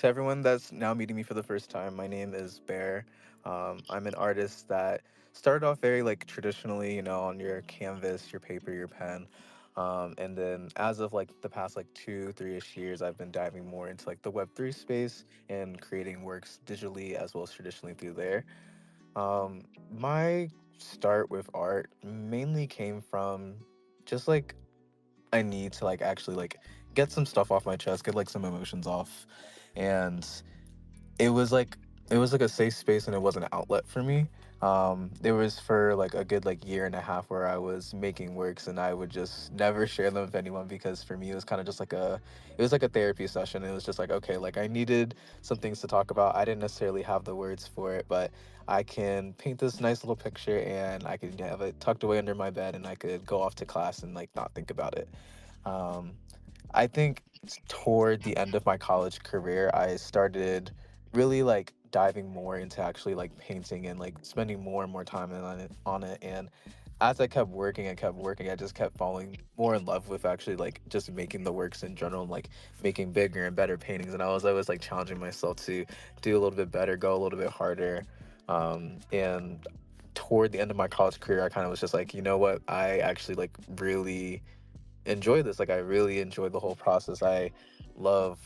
To everyone that's now meeting me for the first time, my name is Bear. I'm an artist that started off very like traditionally, on your canvas, your paper, your pen. And then as of like the past like 2, 3-ish years, I've been diving more into like the Web3 space and creating works digitally as well as traditionally through there. My start with art mainly came from just like I need to like actually like get some stuff off my chest, get like some emotions off. And it was like it was like a safe space and it was an outlet for me. It was for like a good like year and a half where I was making works and I would just never share them with anyone because for me it was kind of just like it was like a therapy session. It was just like okay, like I needed some things to talk about. I didn't necessarily have the words for it, but I can paint this nice little picture and I could have it tucked away under my bed and I could go off to class and like not think about it. Um, I think toward the end of my college career, I started really like diving more into actually like painting and like spending more and more time on it. And as I kept working and kept working, I just kept falling more in love with actually like just making the works in general and like making bigger and better paintings. And I was always like challenging myself to do a little bit better, go a little bit harder. And toward the end of my college career, I kind of was just like, you know what, I actually like really enjoy this. Like I really enjoy the whole process. I love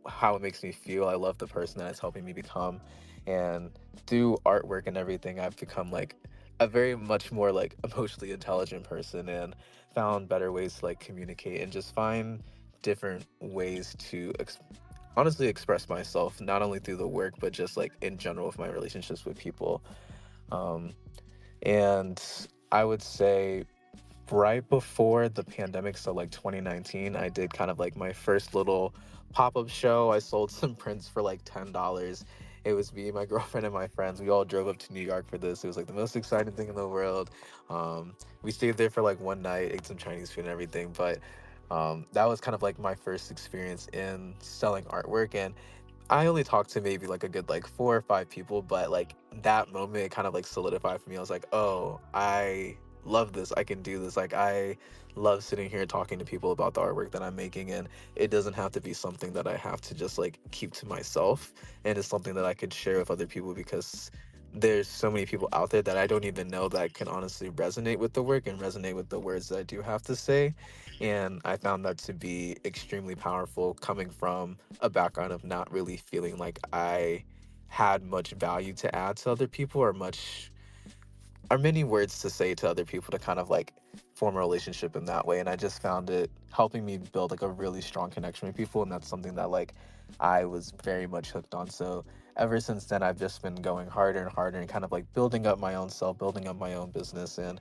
how it makes me feel. I love the person that it's helping me become. And through artwork and everything, I've become like a very much more like emotionally intelligent person and found better ways to like communicate and just find different ways to honestly express myself, not only through the work, but just like in general with my relationships with people. Um, and I would say right before the pandemic, so like 2019, I did kind of like my first little pop-up show. I sold some prints for like $10. It was me, my girlfriend, and my friends. We all drove up to New York for this. It was like the most exciting thing in the world. We stayed there for like one night, ate some Chinese food and everything. But that was kind of like my first experience in selling artwork. And I only talked to maybe like a good like 4 or 5 people, but like that moment it kind of like solidified for me. I was like, oh, I love this. I can do this. Like I love sitting here talking to people about the artwork that I'm making, and it doesn't have to be something that I have to just like keep to myself. And it's something that I could share with other people because there's so many people out there that I don't even know that can honestly resonate with the work and resonate with the words that I do have to say. And I found that to be extremely powerful coming from a background of not really feeling like I had much value to add to other people or many words to say to other people to kind of like form a relationship in that way. And I just found it helping me build like a really strong connection with people. And that's something that like I was very much hooked on. So ever since then, I've just been going harder and harder and kind of like building up my own self, building up my own business. And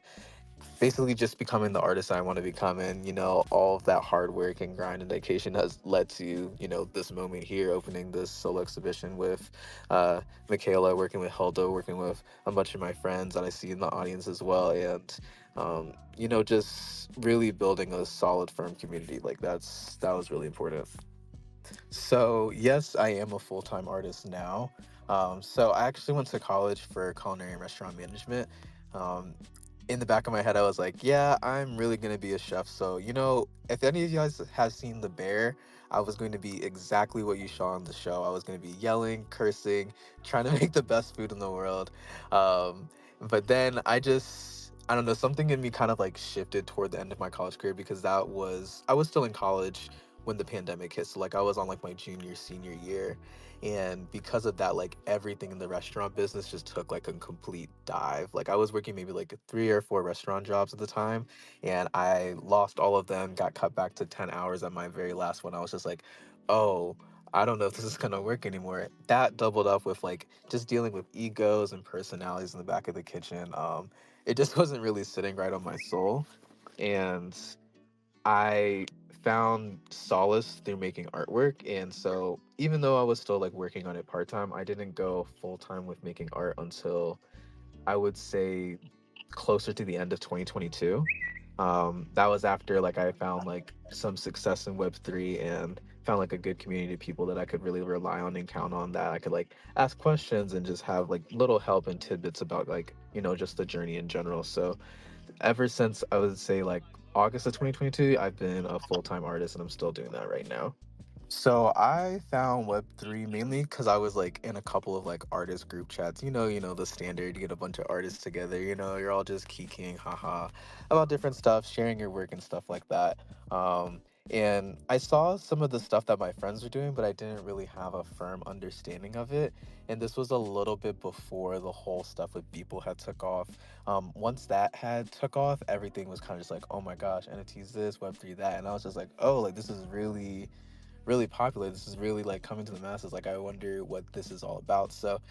basically just becoming the artist I want to become. And, all of that hard work and grind and dedication has led to, this moment here, opening this solo exhibition with Michaela, working with Heldo, working with a bunch of my friends that I see in the audience as well. And, just really building a solid, firm community. Like that was really important. So, yes, I am a full time artist now. So, I actually went to college for culinary and restaurant management. Um, in the back of my head, I was like, yeah, I'm really going to be a chef. So, if any of you guys have seen The Bear, I was going to be exactly what you saw on the show. I was going to be yelling, cursing, trying to make the best food in the world. But then I don't know, something in me kind of like shifted toward the end of my college career because I was still in college when the pandemic hit. So like I was on like my junior, senior year. And because of that, like everything in the restaurant business just took like a complete dive. Like I was working maybe like 3 or 4 restaurant jobs at the time, and I lost all of them, got cut back to 10 hours at my very last one. I was just like, oh, I don't know if this is gonna work anymore. That doubled up with like just dealing with egos and personalities in the back of the kitchen. It just wasn't really sitting right on my soul. And I found solace through making artwork. And so even though I was still like working on it part time, I didn't go full time with making art until I would say closer to the end of 2022. That was after like I found like some success in Web3 and found like a good community of people that I could really rely on and count on, that I could like ask questions and just have like little help and tidbits about like, just the journey in general. So ever since I would say like August of 2022, I've been a full time artist and I'm still doing that right now. So I found Web3 mainly because I was like in a couple of like artist group chats. The standard. You get a bunch of artists together. You're all just kikiing, haha, about different stuff, sharing your work and stuff like that. Um, and I saw some of the stuff that my friends were doing, but I didn't really have a firm understanding of it. And this was a little bit before the whole stuff with people had took off. Once that had took off, everything was kind of just like, oh my gosh, NFTs this, Web3 that, and I was just like, oh, like this is really popular. This is really like coming to the masses. Like, I wonder what this is all about. So,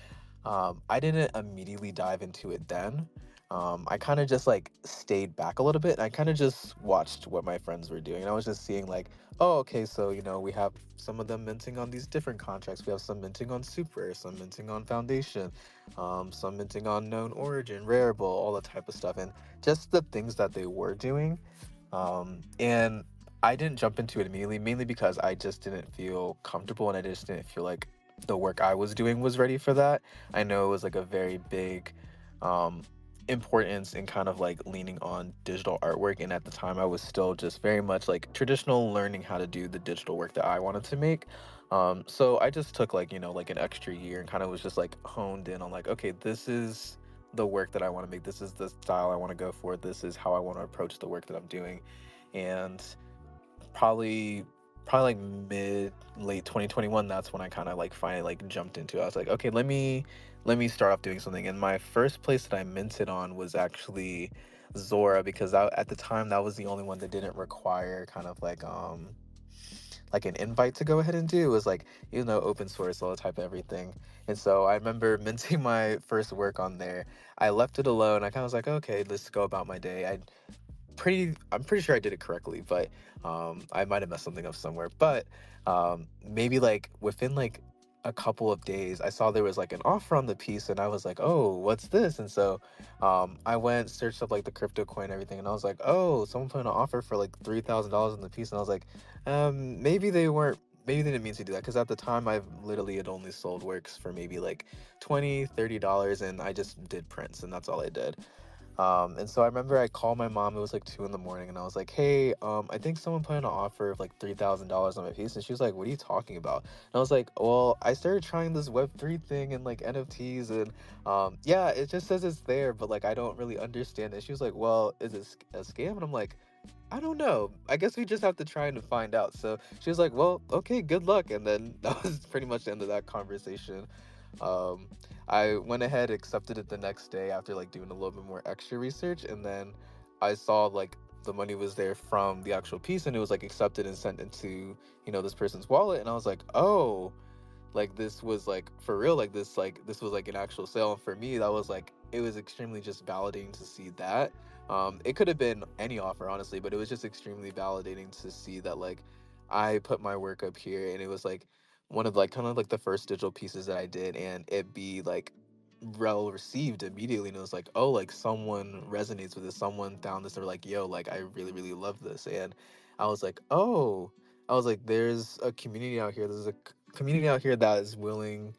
I didn't immediately dive into it then. I kind of just like stayed back a little bit. And I kind of just watched what my friends were doing. And I was just seeing like, oh, okay, so we have some of them minting on these different contracts. We have some minting on Super, some minting on Foundation, some minting on Known Origin, Rarible, all that type of stuff, and just the things that they were doing. And I didn't jump into it immediately, mainly because I just didn't feel comfortable and I just didn't feel like the work I was doing was ready for that. I know it was like a very big um, importance in kind of like leaning on digital artwork. And at the time, I was still just very much like traditional, learning how to do the digital work that I wanted to make. So I just took like, like an extra year and kind of was just like honed in on like, okay, this is the work that I want to make. This is the style I want to go for. This is how I want to approach the work that I'm doing. And probably like mid late 2021, that's when I kind of like finally like jumped into it. I was like, okay, let me start off doing something. And my first place that I minted on was actually Zora, because at the time that was the only one that didn't require kind of like an invite to go ahead and do. It was like, open source, all that type of everything. And so I remember minting my first work on there. I left it alone. I kind of was like, okay, let's go about my day. I'm pretty sure I did it correctly, but I might have messed something up somewhere. But maybe like within like a couple of days, I saw there was like an offer on the piece, and I was like, oh, what's this? And so I went searched up like the crypto coin and everything, and I was like, oh, someone put an offer for like $3,000 on the piece, and I was like, maybe they weren't. Maybe they didn't mean to do that, because at the time I literally had only sold works for maybe like $20, $30, and I just did prints, and that's all I did. And so I remember I called my mom. It was like 2 in the morning, and I was like, "Hey, I think someone put in an offer of like $3,000 on my piece." And she was like, "What are you talking about?" And I was like, "Well, I started trying this Web3 thing and like NFTs, and yeah, it just says it's there, but like I don't really understand it." She was like, "Well, is it a scam?" And I'm like, "I don't know. I guess we just have to try and find out." So she was like, "Well, okay, good luck." And then that was pretty much the end of that conversation. Um, I went ahead, accepted it the next day after like doing a little bit more extra research, and then I saw like the money was there from the actual piece, and it was like accepted and sent into this person's wallet, and I was like, oh, like this was like for real, like this was like an actual sale. And for me, that was like, it was extremely just validating to see that. It could have been any offer, honestly, but it was just extremely validating to see that like I put my work up here, and it was like one of like kind of like the first digital pieces that I did, and it be like well received immediately. And it was like, oh, like someone resonates with this, someone found this, they're like, yo, like I really really love this. And I was like, oh, I was like, there's a community out here. There's a community out here that is willing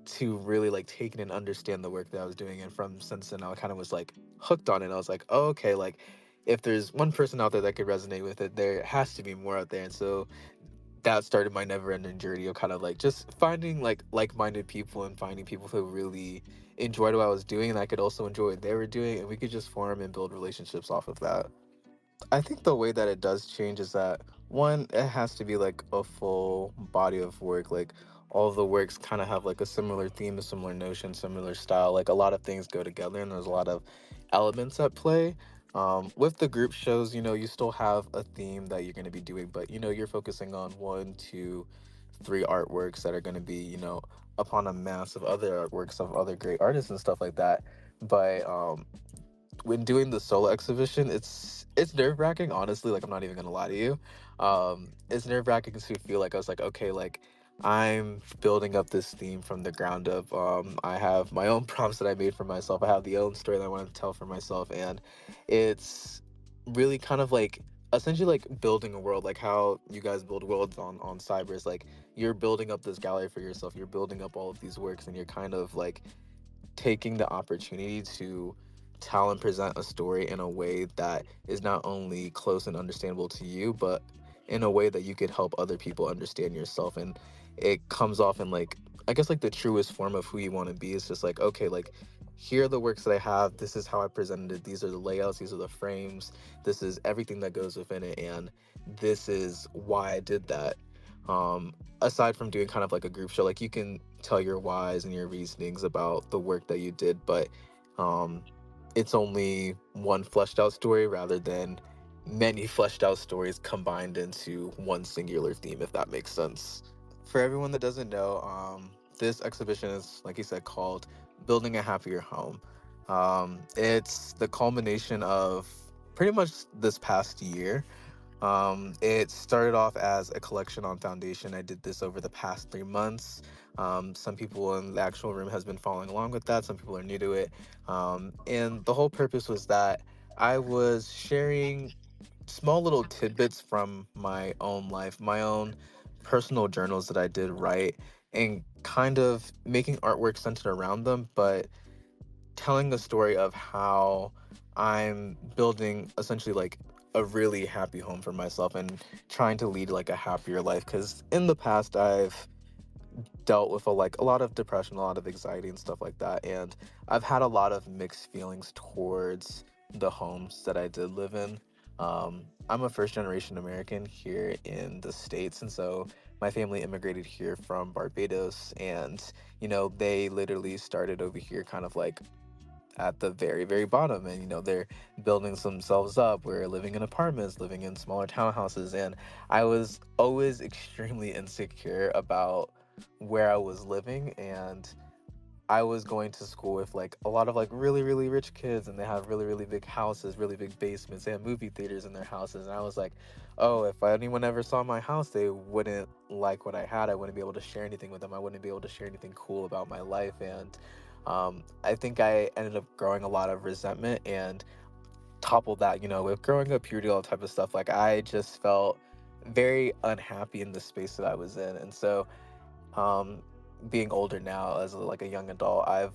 to really like take in and understand the work that I was doing. And from since then, I kind of was like hooked on it. I was like, oh, okay, like if there's one person out there that could resonate with it, there has to be more out there. And so that started my never-ending journey of kind of like just finding like-minded people and finding people who really enjoyed what I was doing, and I could also enjoy what they were doing, and we could just form and build relationships off of that. I think the way that it does change is that, one, it has to be like a full body of work. Like all of the works kind of have like a similar theme, a similar notion, similar style. Like a lot of things go together, and there's a lot of elements at play. With the group shows, you still have a theme that you're going to be doing, but you're focusing on one, two, three artworks that are going to be, upon a mass of other artworks of other great artists and stuff like that. But when doing the solo exhibition, it's nerve wracking, honestly. Like I'm not even gonna lie to you. It's nerve wracking to feel like I was like, okay, like I'm building up this theme from the ground up. I have my own prompts that I made for myself. I have the own story that I want to tell for myself, and it's really kind of like essentially like building a world, like how you guys build worlds on cyber. Is like you're building up this gallery for yourself. You're building up all of these works, and you're kind of like taking the opportunity to tell and present a story in a way that is not only close and understandable to you, but in a way that you could help other people understand yourself. And it comes off in like, I guess, like the truest form of who you want to be. It's just like, okay, like here are the works that I have. This is how I presented it. These are the layouts. These are the frames. This is everything that goes within it. And this is why I did that. Aside from doing kind of like a group show, like you can tell your whys and your reasonings about the work that you did, but um, it's only one fleshed out story rather than many fleshed out stories combined into one singular theme, if that makes sense. For everyone that doesn't know, this exhibition is, like you said, called Building a Happier Home. It's the culmination of pretty much this past year. It started off as a collection on Foundation. I did this over the past 3 months. Some people in the actual room has been following along with that. Some people are new to it. And the whole purpose was that I was sharing small little tidbits from my own life, my own personal journals that I did write, and kind of making artwork centered around them, but telling the story of how I'm building essentially like a really happy home for myself and trying to lead like a happier life. Because in the past, I've dealt with a lot of depression, a lot of anxiety, and stuff like that. And I've had a lot of mixed feelings towards the homes that I did live in. I'm a first generation American here in the States. And so my family immigrated here from Barbados. And, they literally started over here kind of like at the very, very bottom. And, they're building themselves up. We're living in apartments, living in smaller townhouses. And I was always extremely insecure about where I was living. And I was going to school with like a lot of like really, really rich kids, and they have really, really big houses, really big basements. They have movie theaters in their houses. And I was like, oh, if anyone ever saw my house, they wouldn't like what I had. I wouldn't be able to share anything with them. I wouldn't be able to share anything cool about my life. And I think I ended up growing a lot of resentment, and toppled that, with growing up, puberty, all that type of stuff. Like I just felt very unhappy in the space that I was in. And so, um, being older now as like a young adult, I've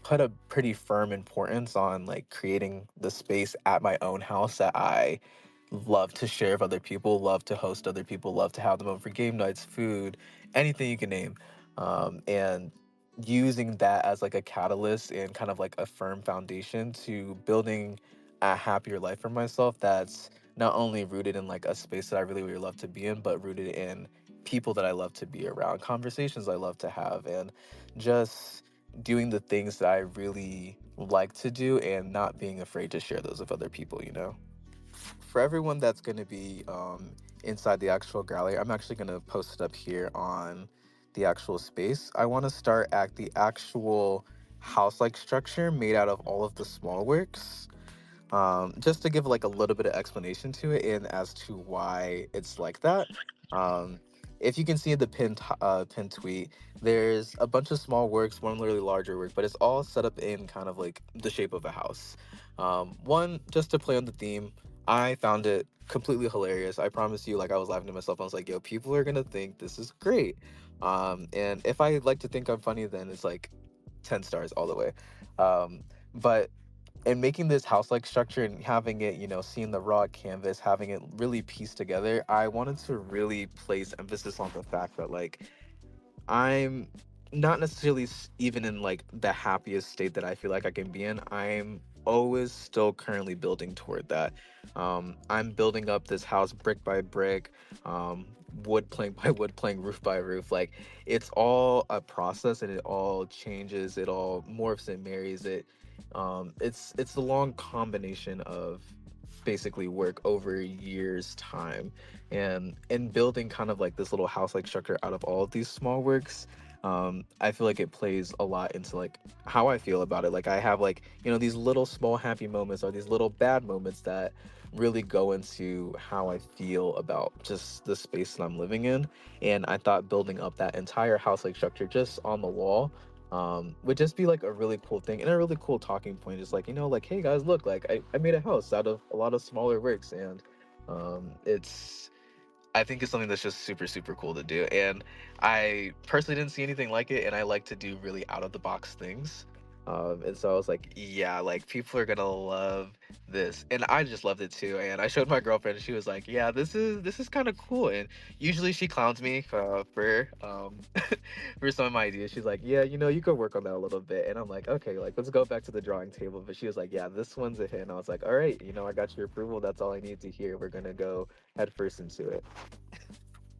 put a pretty firm importance on like creating the space at my own house that I love to share with other people, love to host other people, love to have them over for game nights, food, anything you can name. And using that as like a catalyst and kind of like a firm foundation to building a happier life for myself that's not only rooted in like a space that I really, really love to be in, but rooted in people that I love to be around, conversations I love to have, and just doing the things that I really like to do and not being afraid to share those with other people. For everyone that's going to be inside the actual gallery, I'm actually going to post it up here on the actual space. I want to start at the actual house-like structure made out of all of the small works, just to give like a little bit of explanation to it and as to why it's like that. Um, if you can see the pin tweet, there's a bunch of small works, one really larger work, but it's all set up in kind of like the shape of a house. One, just to play on the theme, I found it completely hilarious. I promise you, like I was laughing to myself. I was like, yo, people are gonna think this is great. And if I like to think I'm funny, then it's like 10 stars all the way. But and making this house-like structure and having it, seeing the raw canvas, having it really pieced together, I wanted to really place emphasis on the fact that like I'm not necessarily even in like the happiest state that I feel like I can be in. I'm always still currently building toward that. I'm building up this house brick by brick, wood plank by wood plank, roof by roof. Like it's all a process, and it all changes, it all morphs and marries it. It's the long combination of basically work over years time, and in building kind of like this little house like structure out of all of these small works. I feel like it plays a lot into like how I feel about it. Like I have like, these little small happy moments or these little bad moments that really go into how I feel about just the space that I'm living in. And I thought building up that entire house like structure just on the wall would just be like a really cool thing and a really cool talking point. Is like, like, hey guys, look, like I made a house out of a lot of smaller works. And it's I think it's something that's just super, super cool to do. And I personally didn't see anything like it. And I like to do really out of the box things. And so I was like, yeah, like people are gonna love this, and I just loved it too. And I showed my girlfriend, and she was like, yeah, this is kind of cool. And usually she clowns me for for some of my ideas. She's like, yeah, you could work on that a little bit. And I'm like, okay, like let's go back to the drawing table. But she was like, yeah, this one's a hit. And I was like, all right, I got your approval. That's all I need to hear. We're gonna go head first into it.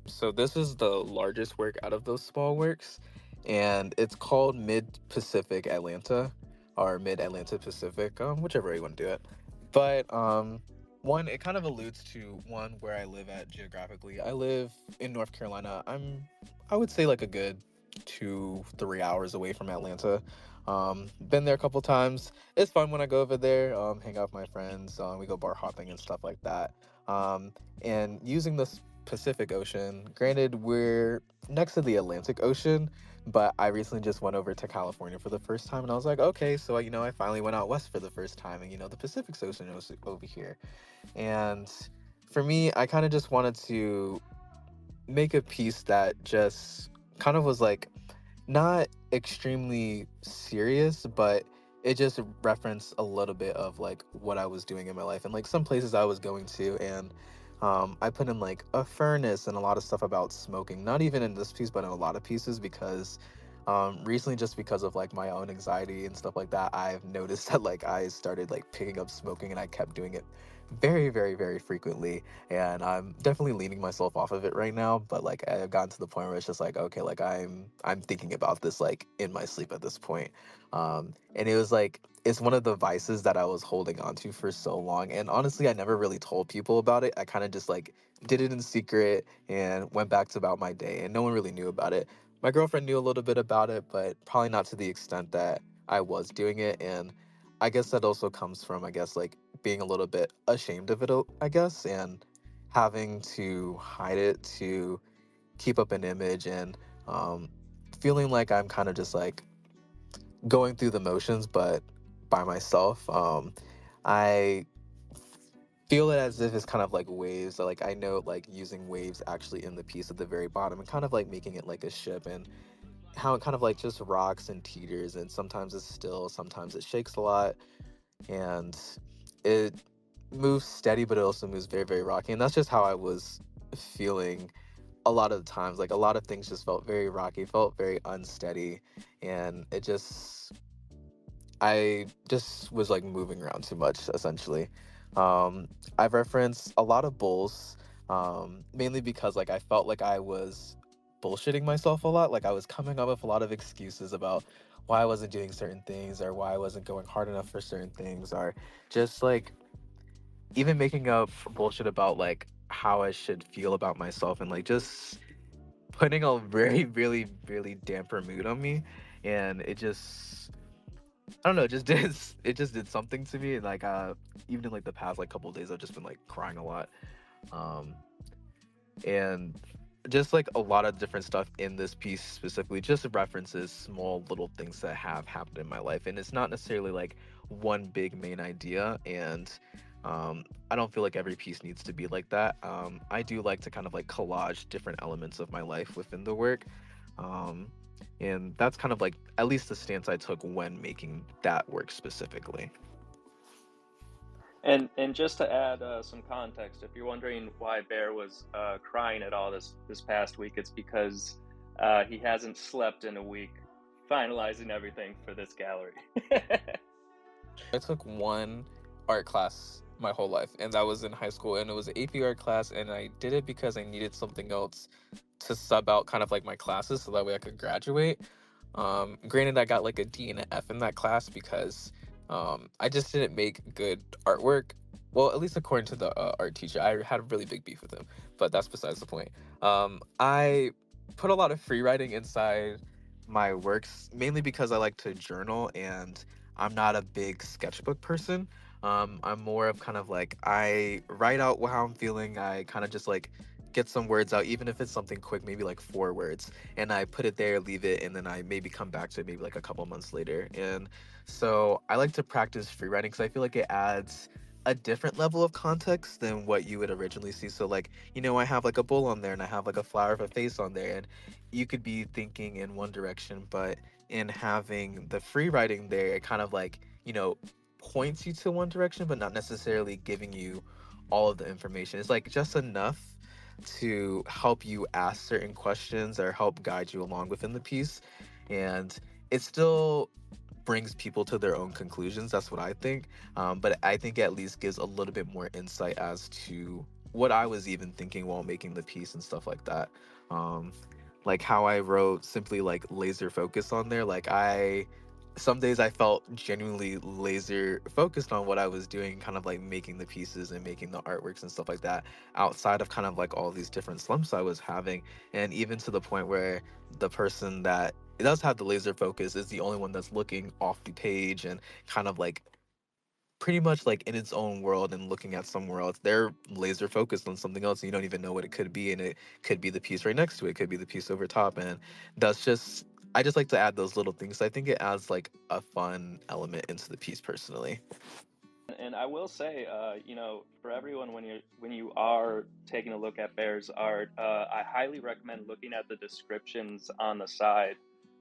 So this is the largest work out of those small works, and it's called Mid Pacific Atlanta, or Mid Atlanta Pacific, whichever way you want to do it. But one, it kind of alludes to one where I live at geographically. I live in North Carolina. I would say like a good 2-3 hours away from Atlanta. Been there a couple times. It's fun when I go over there, hang out with my friends. We go bar hopping and stuff like that. And using this Pacific Ocean. Granted, we're next to the Atlantic Ocean, but I recently just went over to California for the first time, and I was like, okay, so I finally went out west for the first time, and the Pacific Ocean was over here. And for me, I kind of just wanted to make a piece that just kind of was like not extremely serious, but it just referenced a little bit of like what I was doing in my life and like some places I was going to. And I put in like a furnace and a lot of stuff about smoking, not even in this piece, but in a lot of pieces because recently, just because of like my own anxiety and stuff like that, I've noticed that like I started like picking up smoking and I kept doing it very, very, very frequently. And I'm definitely leaning myself off of it right now, but like I've gotten to the point where it's just like, okay, like I'm thinking about this like in my sleep at this point. And it was like it's one of the vices that I was holding on to for so long. And honestly, I never really told people about it. I kind of just like did it in secret and went back to about my day, and no one really knew about it. My girlfriend knew a little bit about it, but probably not to the extent that I was doing it. And I guess that also comes from, I guess, like being a little bit ashamed of it, I guess, and having to hide it to keep up an image, and um, feeling like I'm kind of just like going through the motions, but by myself. I feel it as if it's kind of like waves. So, like I know like using waves actually in the piece at the very bottom and kind of like making it like a ship, and how it kind of like just rocks and teeters, and sometimes it's still, sometimes it shakes a lot, and it moves steady, but it also moves very, very rocky. And that's just how I was feeling a lot of the times. Like a lot of things just felt very rocky, felt very unsteady, and I just was like moving around too much, essentially. I've referenced a lot of bulls, mainly because like I felt like I was bullshitting myself a lot. Like I was coming up with a lot of excuses about why I wasn't doing certain things, or why I wasn't going hard enough for certain things, or just like even making up bullshit about like how I should feel about myself, and like just putting a very, really, really damper mood on me. And it just, I don't know, it just did it just did something to me. And like even in like the past like couple of days I've just been like crying a lot. Um and just like a lot of different stuff in this piece specifically just references small little things that have happened in my life, and it's not necessarily like one big main idea. And I don't feel like every piece needs to be like that. I do like to kind of like collage different elements of my life within the work. um, and that's kind of like at least the stance I took when making that work specifically. And just to add some context, if you're wondering why Bear was crying at all this past week, it's because he hasn't slept in a week, finalizing everything for this gallery. I took one art class my whole life, and that was in high school, and it was an AP art class, and I did it because I needed something else to sub out kind of like my classes so that way I could graduate. Granted, I got like a D and an F in that class because I just didn't make good artwork. Well, at least according to the art teacher, I had a really big beef with him, but that's besides the point. I put a lot of free writing inside my works, mainly because I like to journal, and I'm not a big sketchbook person. I'm more of kind of like I write out how I'm feeling. I kind of just like get some words out, even if it's something quick, maybe like 4 words, and I put it there, leave it, and then I maybe come back to it maybe like a couple months later. And so I like to practice free writing because I feel like it adds a different level of context than what you would originally see. So like, I have like a bull on there and I have like a flower of a face on there, and you could be thinking in one direction, but in having the free writing there, it kind of like, points you to one direction, but not necessarily giving you all of the information. It's like just enough to help you ask certain questions or help guide you along within the piece. And it still brings people to their own conclusions. That's what I think. But I think it at least gives a little bit more insight as to what I was even thinking while making the piece and stuff like that. Um, like how I wrote simply like laser focus on there. Some days I felt genuinely laser focused on what I was doing, kind of like making the pieces and making the artworks and stuff like that, outside of kind of like all these different slumps I was having. And even to the point where the person that it does have the laser focus is the only one that's looking off the page and kind of like pretty much like in its own world and looking at somewhere else. They're laser focused on something else and you don't even know what it could be. And it could be the piece right next to it, could be the piece over top. And that's just, I just like to add those little things. I think it adds like a fun element into the piece personally. And I will say, for everyone, when you are taking a look at Bear's art, I highly recommend looking at the descriptions on the side.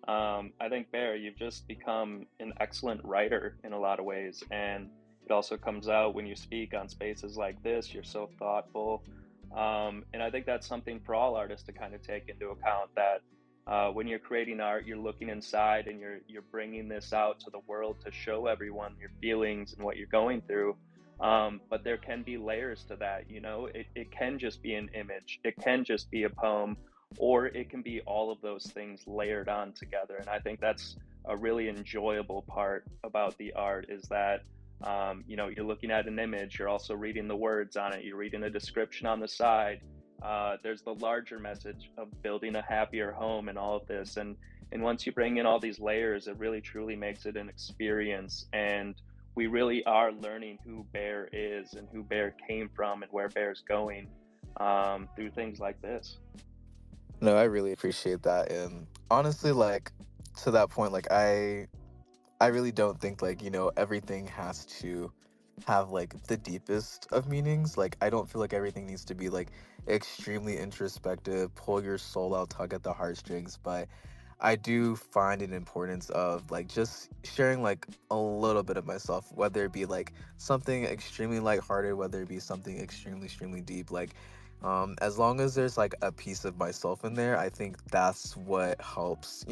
I think Bear, you've just become an excellent writer in a lot of ways, and it also comes out when you speak on spaces like this. You're so thoughtful, and I think that's something for all artists to kind of take into account that when you're creating art, you're looking inside and you're bringing this out to the world to show everyone your feelings and what you're going through. But there can be layers to that. It can just be an image, it can just be a poem, or it can be all of those things layered on together. And I think that's a really enjoyable part about the art is that you're looking at an image, you're also reading the words on it, you're reading a description on the side. There's the larger message of building a happier home and all of this. And once you bring in all these layers, it really truly makes it an experience. And we really are learning who Bear is and who Bear came from and where Bear's going through things like this. No, I really appreciate that. And honestly, like to that point, like I really don't think like, everything has to have like the deepest of meanings. Like I don't feel like everything needs to be like extremely introspective, pull your soul out, tug at the heartstrings, but I do find an importance of like just sharing like a little bit of myself, whether it be like something extremely lighthearted, whether it be something extremely, extremely deep. Like, as long as there's like a piece of myself in there, I think that's what helps,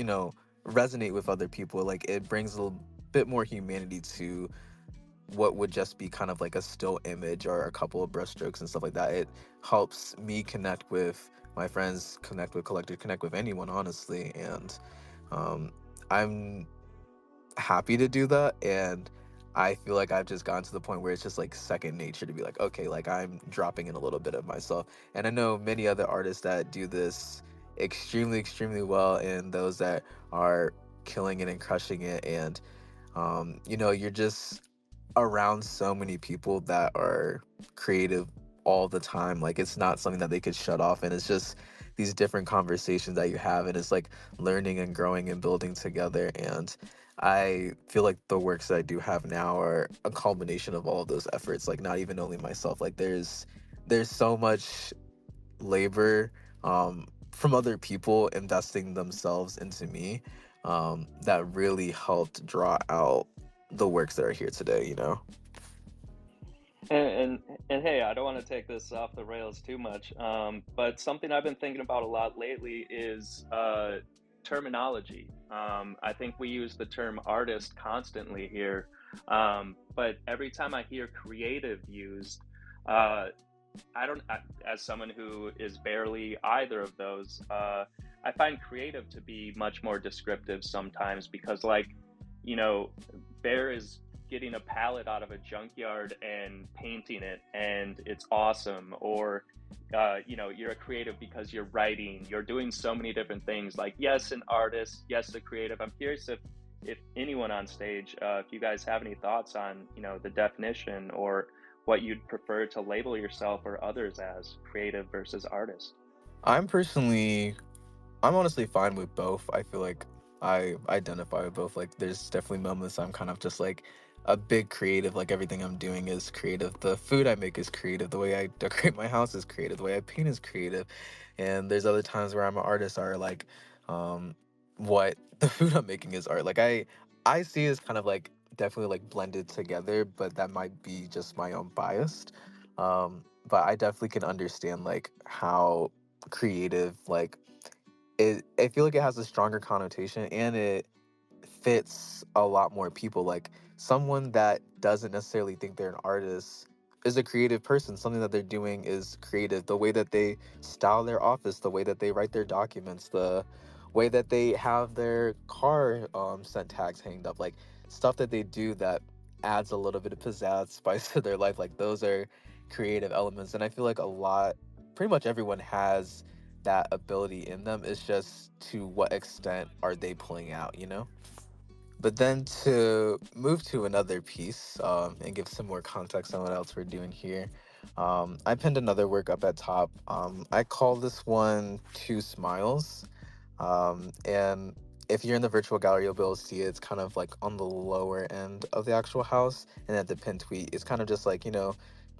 resonate with other people. Like, it brings a little bit more humanity to what would just be kind of like a still image or a couple of brushstrokes and stuff like that. It helps me connect with my friends, connect with collectors, connect with anyone, honestly. And um, I'm happy to do that. And I feel like I've just gotten to the point where it's just like second nature to be like, okay, like I'm dropping in a little bit of myself. And I know many other artists that do this extremely, extremely well, and those that are killing it and crushing it. And you're just around so many people that are creative all the time. Like it's not something that they could shut off. And it's just these different conversations that you have. And it's like learning and growing and building together. And I feel like the works that I do have now are a culmination of all of those efforts. Like not even only myself. Like there's so much labor from other people investing themselves into me, that really helped draw out the works that are here today. And hey, I don't want to take this off the rails too much, but something I've been thinking about a lot lately is terminology. I think we use the term artist constantly here, but every time I hear creative used, uh, I don't, as someone who is barely either of those, I find creative to be much more descriptive sometimes because, like, you know, Bear is getting a palette out of a junkyard and painting it, and it's awesome. Or, you're a creative because you're writing, you're doing so many different things. Like, yes, an artist, yes, a creative. I'm curious if anyone on stage, if you guys have any thoughts on, the definition or what you'd prefer to label yourself or others as creative versus artist. I'm personally, I'm honestly fine with both. I feel like I identify with both. Like there's definitely moments I'm kind of just like a big creative. Like everything I'm doing is creative. The food I make is creative. The way I decorate my house is creative. The way I paint is creative. And there's other times where I'm an artist, or like what the food I'm making is art. Like I see it as kind of like definitely like blended together, but that might be just my own bias. But I definitely can understand like how creative like it I feel like it has a stronger connotation, and it fits a lot more people. Like someone that doesn't necessarily think they're an artist is a creative person. Something that they're doing is creative. The way that they style their office, the way that they write their documents, the way that they have their car scent tags hanged up, like stuff that they do that adds a little bit of pizzazz, spice to their life. Like those are creative elements, and I feel like pretty much everyone has that ability in them. It's just to what extent are they pulling out, you know? But then to move to another piece and give some more context on what else we're doing here, I pinned another work up at top. I call this one Two Smiles. And if you're in the virtual gallery, you'll be able to see it. It's kind of like on the lower end of the actual house. And at the pin tweet, it's kind of just like,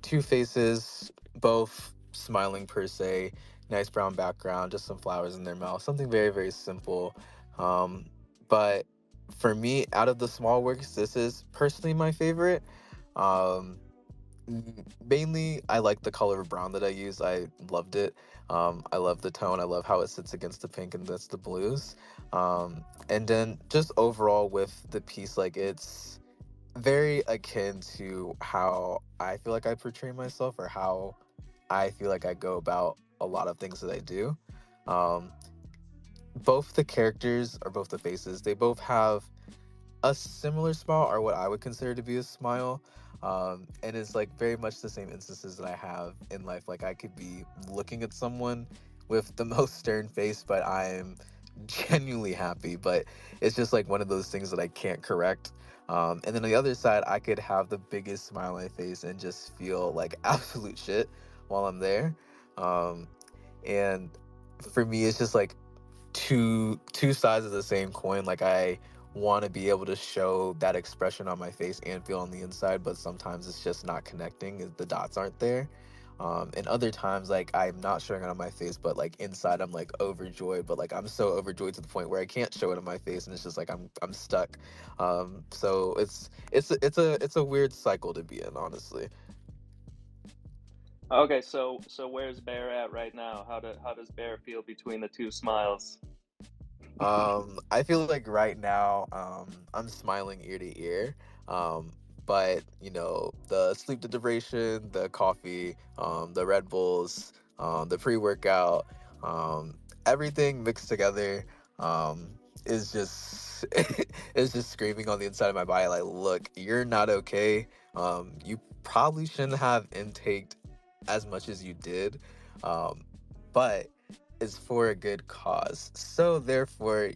two faces, both smiling per se, nice brown background, just some flowers in their mouth, something very, very simple. But for me, out of the small works, this is personally my favorite. Um, Mainly, I like the color of brown that I use. I loved it. I love the tone. I love how it sits against the pink and that's the blues. And then just overall with the piece, like it's very akin to how I feel like I portray myself, or how I feel like I go about a lot of things that I do. Um, both the characters, or both the faces, they both have a similar smile, or what I would consider to be a smile. And it's like very much the same instances that I have in life. Like I could be looking at someone with the most stern face, but I'm genuinely happy. But it's just like one of those things that I can't correct. And then on the other side, I could have the biggest smile on my face and just feel like absolute shit while I'm there. Um, and for me, it's just like two sides of the same coin. Like I want to be able to show that expression on my face and feel on the inside, but sometimes it's just not connecting. The dots aren't there. And other times, like I'm not showing it on my face, but like inside, I'm like overjoyed. But like I'm so overjoyed to the point where I can't show it on my face, and it's just like I'm stuck. So it's a weird cycle to be in, honestly. Okay, so where's Bear at right now? How does Bear feel between the two smiles? I feel like right now, I'm smiling ear to ear. Um, but the sleep deprivation, the coffee, the Red Bulls, the pre-workout, everything mixed together, is just is just screaming on the inside of my body like, look, you're not okay. You probably shouldn't have intaked as much as you did. But is for a good cause. So therefore,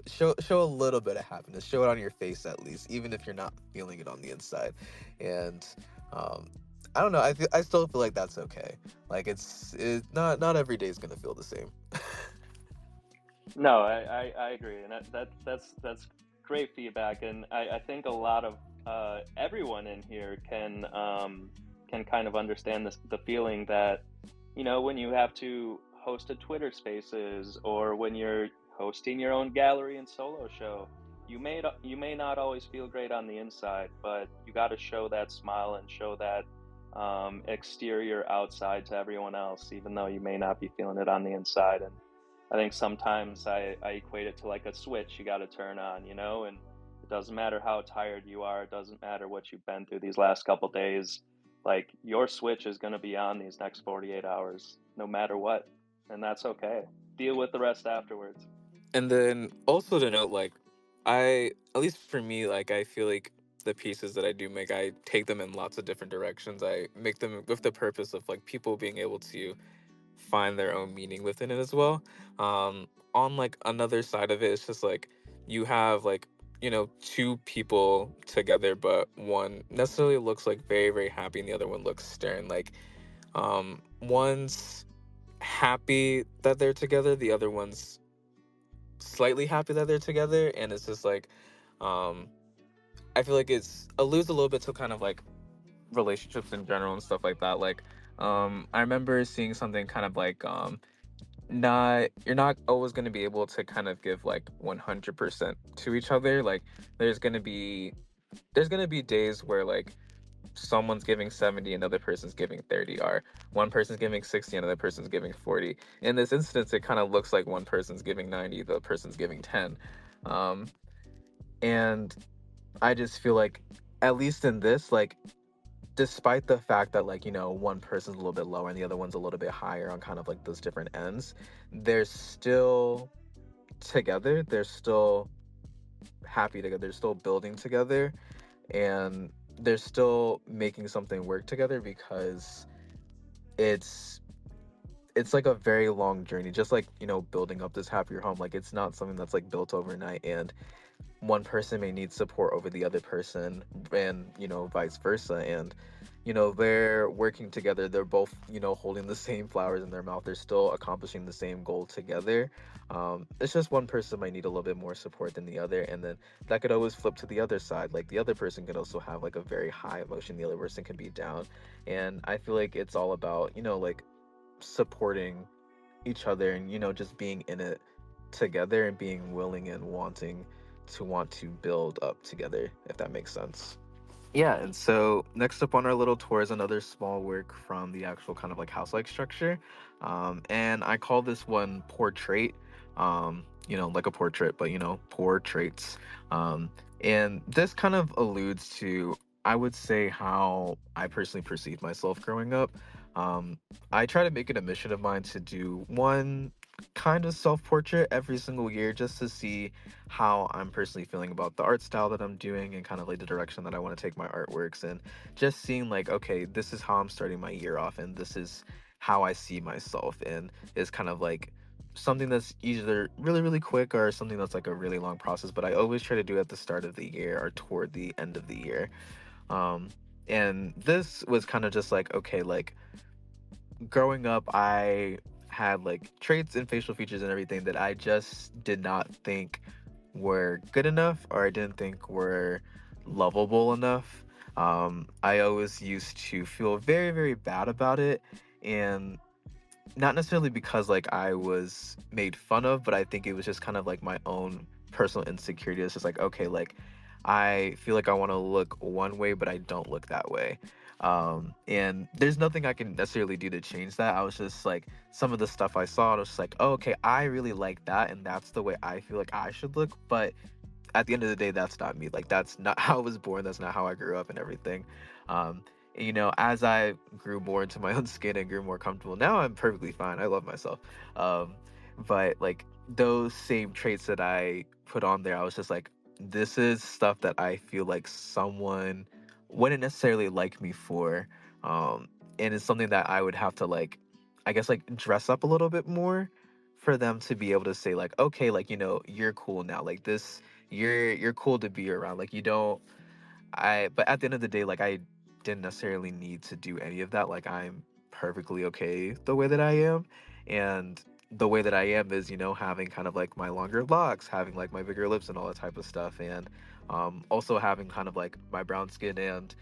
show a little bit of happiness. Show it on your face at least, even if you're not feeling it on the inside. And um, I don't know. I still feel like that's okay. Like not every day is gonna feel the same. No, I agree, and that's great feedback, and I think a lot of everyone in here can kind of understand the feeling that when you have to host a Twitter Spaces, or when you're hosting your own gallery and solo show, you may not always feel great on the inside, but you got to show that smile and show that exterior outside to everyone else, even though you may not be feeling it on the inside. And I think sometimes I equate it to like a switch you got to turn on, and it doesn't matter how tired you are, it doesn't matter what you've been through these last couple days. Like your switch is going to be on these next 48 hours, no matter what. And that's okay. Deal with the rest afterwards. And then also to note, like, at least for me, like, I feel like the pieces that I do make, I take them in lots of different directions. I make them with the purpose of like people being able to find their own meaning within it as well. On like another side of it, it's just like you have like, two people together, but one necessarily looks like very, very happy and the other one looks stern. Like, one's happy that they're together, the other one's slightly happy that they're together, and it's just like, um I feel like it's alludes a little bit to kind of like relationships in general and stuff like that. Like, I remember seeing something kind of like, not you're not always going to be able to kind of give like 100% to each other. Like, there's going to be there's going to be days where like someone's giving 70, another person's giving 30, or one person's giving 60, another person's giving 40. In this instance, it kind of looks like one person's giving 90, the person's giving 10. Um, and I just feel like, at least in this, like, despite the fact that, like, one person's a little bit lower and the other one's a little bit higher on kind of like those different ends, they're still together. They're still happy together. They're still building together, and they're still making something work together, because it's it's like a very long journey, just like, building up this happier home. Like, it's not something that's like built overnight, and one person may need support over the other person, and vice versa. And they're working together. They're both holding the same flowers in their mouth. They're still accomplishing the same goal together. It's just one person might need a little bit more support than the other, and then that could always flip to the other side. Like, the other person could also have like a very high emotion, the other person can be down. And I feel like it's all about like supporting each other, and just being in it together, and being willing and want to build up together, if that makes sense. Yeah, and so next up on our little tour is another small work from the actual kind of like house-like structure. And I call this one portrait, like a portrait, but poor traits. And this kind of alludes to, I would say, how I personally perceive myself growing up. I try to make it a mission of mine to do one kind of self-portrait every single year, just to see how I'm personally feeling about the art style that I'm doing, and kind of like the direction that I want to take my artworks, and just seeing like, okay, this is how I'm starting my year off, and this is how I see myself. And it's kind of like something that's either really, really quick, or something that's like a really long process, but I always try to do it at the start of the year or toward the end of the year. Um, and this was kind of just like, okay, like, growing up, I had like traits and facial features and everything that I just did not think were good enough, or I didn't think were lovable enough. I always used to feel very, very bad about it. And not necessarily because like I was made fun of, but I think it was just kind of like my own personal insecurity. It's just like, okay, like, I feel like I want to look one way, but I don't look that way. And there's nothing I can necessarily do to change that. I was just like, some of the stuff I saw, I was just like, oh, okay, I really like that, and that's the way I feel like I should look. But at the end of the day, that's not me. Like, that's not how I was born. That's not how I grew up and everything. As I grew more into my own skin and grew more comfortable, now I'm perfectly fine. I love myself. Um, but like, those same traits that I put on there, I was just like, this is stuff that I feel like someone wouldn't necessarily like me for. Um, and it's something that I would have to, like, I guess, like, dress up a little bit more for them to be able to say like, okay, like, you're cool now. Like, this, you're cool to be around. Like, you don't I but at the end of the day, like, I didn't necessarily need to do any of that. Like, I'm perfectly okay the way that I am. And the way that I am is, having kind of like my longer locks, having like my bigger lips and all that type of stuff. And also having kind of like my brown skin. And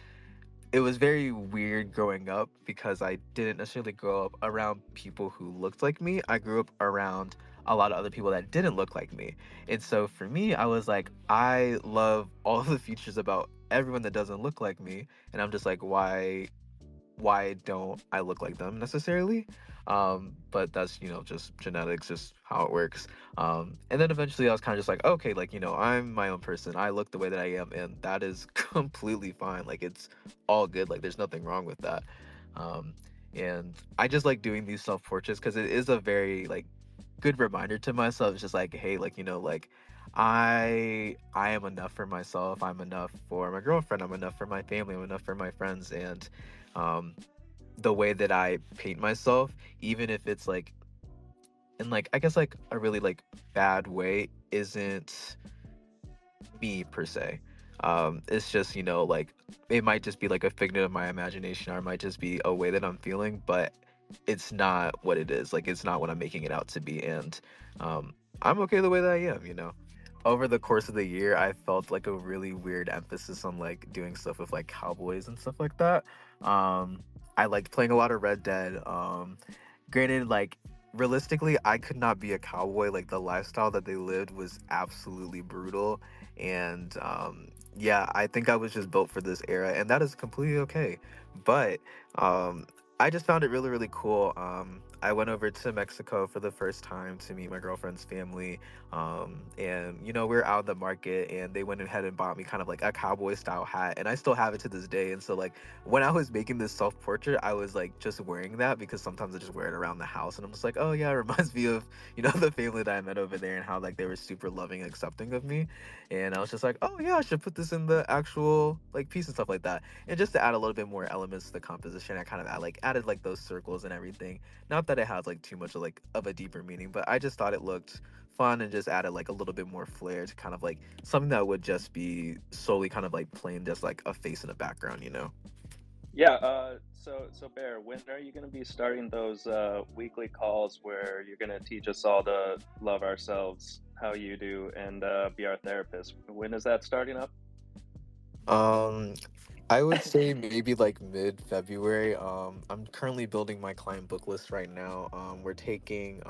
it was very weird growing up, because I didn't necessarily grow up around people who looked like me. I grew up around a lot of other people that didn't look like me. And so for me, I was like, I love all the features about everyone that doesn't look like me. And I'm just like, why don't I look like them necessarily? But that's, just genetics, just how it works. And then eventually I was kind of just like, okay, like, I'm my own person. I look the way that I am, and that is completely fine. Like, it's all good. Like, there's nothing wrong with that. Um, and I just like doing these self portraits, because it is a very like good reminder to myself. It's just like, hey, like, like, I am enough for myself. I'm enough for my girlfriend. I'm enough for my family. I'm enough for my friends. And um the way that I paint myself, even if it's like in like, I guess, like a really like bad way, isn't me per se. It's just, like, it might just be like a figment of my imagination, or it might just be a way that I'm feeling, but it's not what it is. Like, it's not what I'm making it out to be. And I'm okay the way that I am. over the course of the year, I felt like a really weird emphasis on like doing stuff with like cowboys and stuff like that. Um, I liked playing a lot of Red Dead. Granted, like realistically, I could not be a cowboy. Like the lifestyle that they lived was absolutely brutal, and yeah, I think I was just built for this era, and that is completely okay. But um, I just found it really, really cool. I went over to Mexico for the first time to meet my girlfriend's family, and we were out in the market, and they went ahead and bought me kind of like a cowboy style hat, and I still have it to this day. And so like when I was making this self portrait, I was like just wearing that because sometimes I just wear it around the house, and I'm just like, oh yeah, it reminds me of the family that I met over there and how like they were super loving and accepting of me. And I was just like, oh yeah, I should put this in the actual like piece and stuff like that. And just to add a little bit more elements to the composition, I kind of added like those circles and everything. Not that it has like too much of like of a deeper meaning, but I just thought it looked fun and just added like a little bit more flair to kind of like something that would just be solely kind of like plain just like a face in the background. Yeah, so Bear, when are you going to be starting those weekly calls where you're going to teach us all to love ourselves how you do and be our therapist? When is that starting up? Um, I would say maybe like mid-February. I'm currently building my client book list right now. We're taking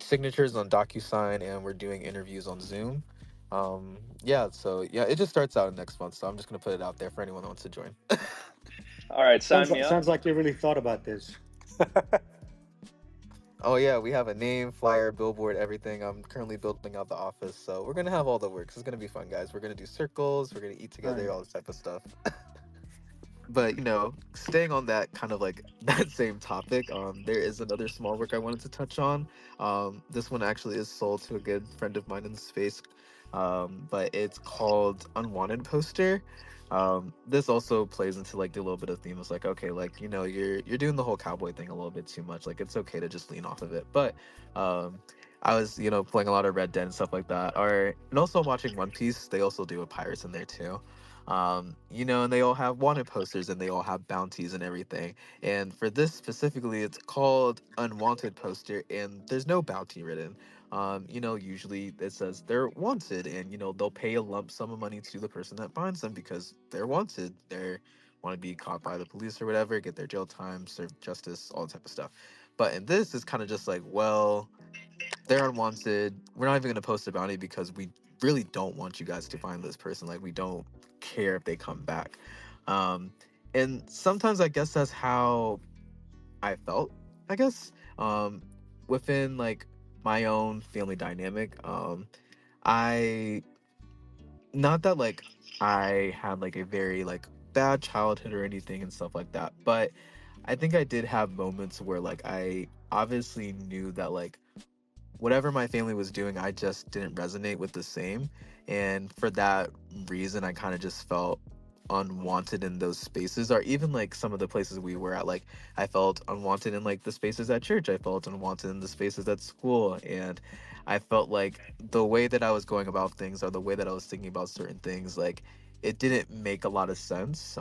signatures on DocuSign and we're doing interviews on Zoom. Yeah, so yeah, it just starts out next month, so I'm just gonna put it out there for anyone that wants to join. All right, sign me up. Sounds like you really thought about this. Oh yeah, we have a name, flyer, billboard, everything. I'm currently building out the office, so we're gonna have all the works. It's gonna be fun, guys. We're gonna do circles, we're gonna eat together, Right. all this type of stuff. But staying on that kind of like that same topic, there is another small work I wanted to touch on. This one actually is sold to a good friend of mine in the space, but it's called Unwanted Poster. This also plays into like the little bit of theme. It's like, okay, like you're doing the whole cowboy thing a little bit too much. Like it's okay to just lean off of it. But I was playing a lot of Red Dead and stuff like that, or and also watching One Piece. They also do a pirates in there too. And they all have wanted posters and they all have bounties and everything. And for this specifically, it's called Unwanted Poster, and there's no bounty written. Usually it says they're wanted, and they'll pay a lump sum of money to the person that finds them because they're wanted. They want to be caught by the police or whatever, get their jail time, serve justice, all that type of stuff. But in this, it's kind of just like, well, they're unwanted. We're not even going to post a bounty because we really don't want you guys to find this person. Like, we don't care if they come back. Um, and sometimes I guess that's how I felt, I guess, within like my own family dynamic. I, not that like I had like a very like bad childhood or anything and stuff like that, but I think I did have moments where like I obviously knew that like whatever my family was doing, I just didn't resonate with the same. And for that reason, I kind of just felt unwanted in those spaces, or even like some of the places we were at. Like, I felt unwanted in like the spaces at church, I felt unwanted in the spaces at school. And I felt like the way that I was going about things, or the way that I was thinking about certain things, like, it didn't make a lot of sense.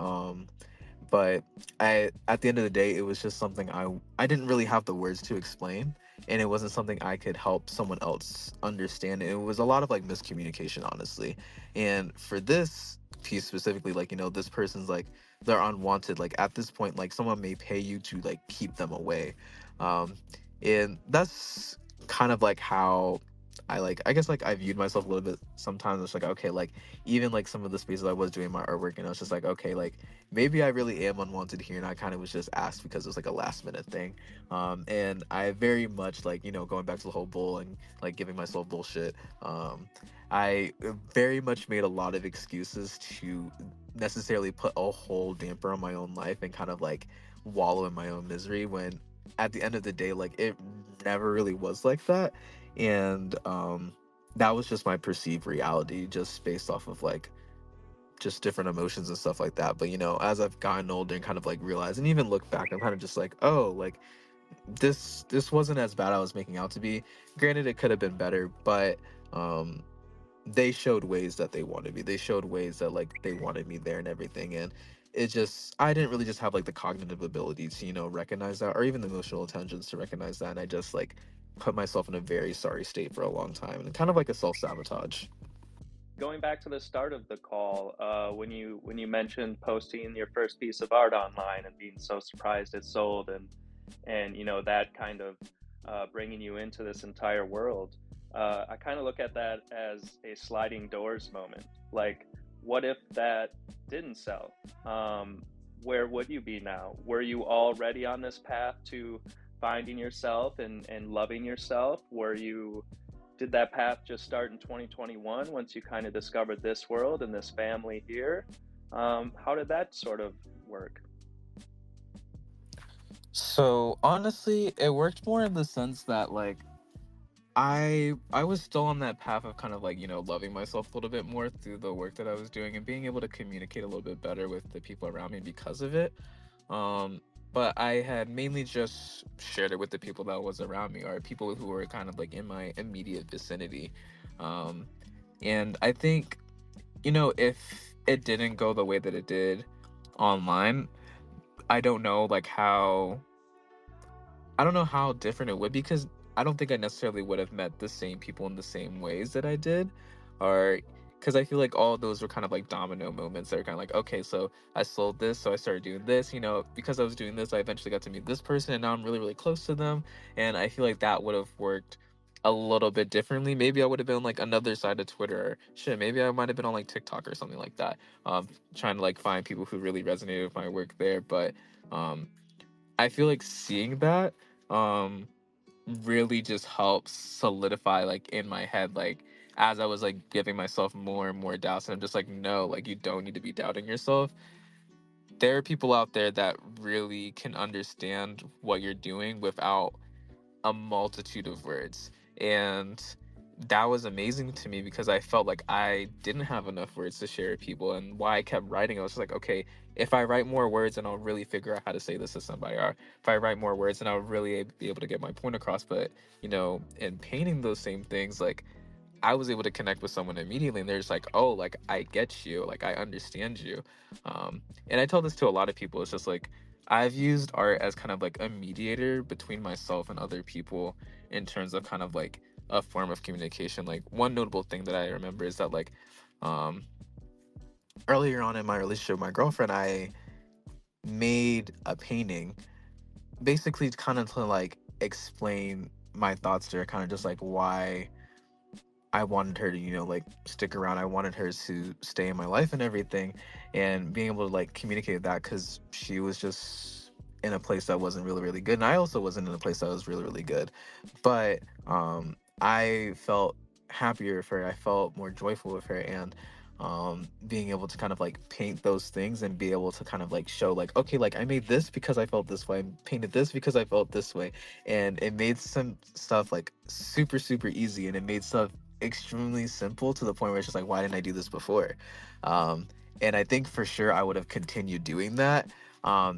But at the end of the day, it was just something I didn't really have the words to explain, and it wasn't something I could help someone else understand. It was a lot of like miscommunication, honestly. And for this piece specifically, like, this person's like, they're unwanted. Like, at this point, like, someone may pay you to like keep them away. um and that's kind of like how I guess like I viewed myself a little bit sometimes. It's like, okay, like, even like some of the spaces I was doing my artwork, and I was just like, okay, like, maybe I really am unwanted here, and I kind of was just asked because it was like a last minute thing. And I very much like, going back to the whole bull and like giving myself bullshit. I very much made a lot of excuses to necessarily put a whole damper on my own life and kind of like wallow in my own misery, when at the end of the day, like, it never really was like that. And that was just my perceived reality, just based off of like just different emotions and stuff like that. But as I've gotten older and kind of like realized and even look back, I'm kind of just like, oh, like, this wasn't as bad I was making out to be. Granted, it could have been better, but um they showed ways that they wanted me. They showed ways that like they wanted me there and everything. And it just, I didn't really just have like the cognitive ability to recognize that, or even the emotional intelligence to recognize that. And I just like put myself in a very sorry state for a long time, and kind of like a self-sabotage. Going back to the start of the call, when you mentioned posting your first piece of art online and being so surprised it sold, and you know that kind of bringing you into this entire world, I kind of look at that as a sliding doors moment. Like, what if that didn't sell? Where would you be now? Were you already on this path to finding yourself and loving yourself? Were you did that path just start in 2021 once you kind of discovered this world and this family here? How did that sort of work? So honestly, it worked more in the sense that like I was still on that path of kind of like, loving myself a little bit more through the work that I was doing and being able to communicate a little bit better with the people around me because of it. Um, but I had mainly just shared it with the people that was around me or people who were kind of like in my immediate vicinity. Um, and I think, if it didn't go the way that it did online, I don't know like how I don't know how different it would be because I don't think I necessarily would have met the same people in the same ways that I did. Or because I feel like all of those were kind of like domino moments that are kind of like, okay, so I sold this, so I started doing this, because I was doing this, I eventually got to meet this person and now I'm really, really close to them. And I feel like that would have worked a little bit differently. Maybe I would have been on like another side of Twitter or shit. Maybe I might have been on like TikTok or something like that. Trying to like find people who really resonated with my work there. But um I feel like seeing that um really just helps solidify like in my head like as I was like giving myself more and more doubts and I'm just like no, like you don't need to be doubting yourself. There are people out there that really can understand what you're doing without a multitude of words. And that was amazing to me because I felt like I didn't have enough words to share with people. And why I kept writing, I was just like, okay, if I write more words, then I'll really figure out how to say this to somebody. Or if I write more words, then I'll really be able to get my point across. But, in painting those same things, like I was able to connect with someone immediately and they're just like, oh, like I get you, like I understand you. And I tell this to a lot of people. It's just like I've used art as kind of like a mediator between myself and other people in terms of kind of like a form of communication. Like one notable thing that I remember is that like um earlier on in my relationship with my girlfriend, I made a painting basically kind of to like explain my thoughts to her, kind of just like why I wanted her to, like stick around. I wanted her to stay in my life and everything, and being able to like communicate that because she was just in a place that wasn't really, really good, and I also wasn't in a place that was really, really good. But I felt happier with her. I felt more joyful with her, and being able to kind of like paint those things and be able to kind of like show like, okay, like I made this because I felt this way. I painted this because I felt this way, and it made some stuff like super, super easy, and it made stuff extremely simple to the point where it's just like, why didn't I do this before? Um, and I think for sure I would have continued doing that.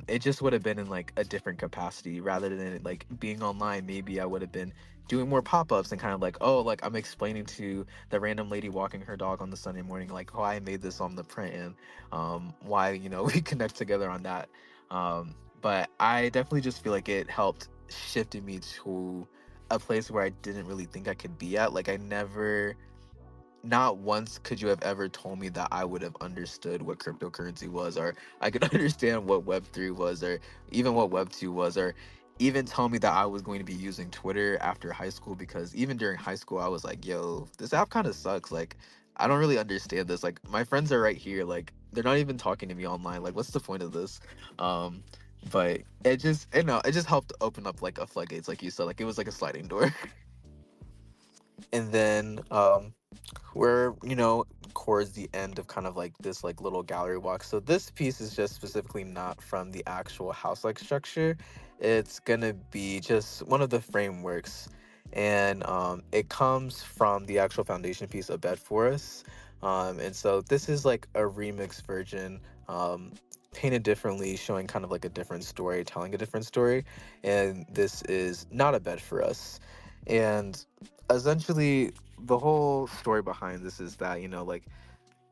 It just would have been in like a different capacity rather than like being online. Maybe I would have been doing more pop-ups and kind of like, oh, like I'm explaining to the random lady walking her dog on the Sunday morning, like, oh, I made this on the print and why, we connect together on that. But I definitely just feel like it helped shifted me to a place where I didn't really think I could be at. Like I never, not once could you have ever told me that I would have understood what cryptocurrency was, or I could understand what Web3 was, or even what Web2 was, or even tell me that I was going to be using Twitter after high school. Because even during high school, I was like, yo, this app kind of sucks. Like, I don't really understand this. Like, my friends are right here. Like, they're not even talking to me online. Like, what's the point of this? Um, but it just helped open up like a floodgates, like you said. Like, it was like a sliding door. And then we're towards the end of kind of like this like little gallery walk. So this piece is just specifically not from the actual house like structure. It's gonna be just one of the frameworks, and it comes from the actual foundation piece, A Bed for Us. And so this is like a remix version, painted differently, showing kind of like a different story, telling a different story. And this is Not a Bed for Us. And essentially the whole story behind this is that like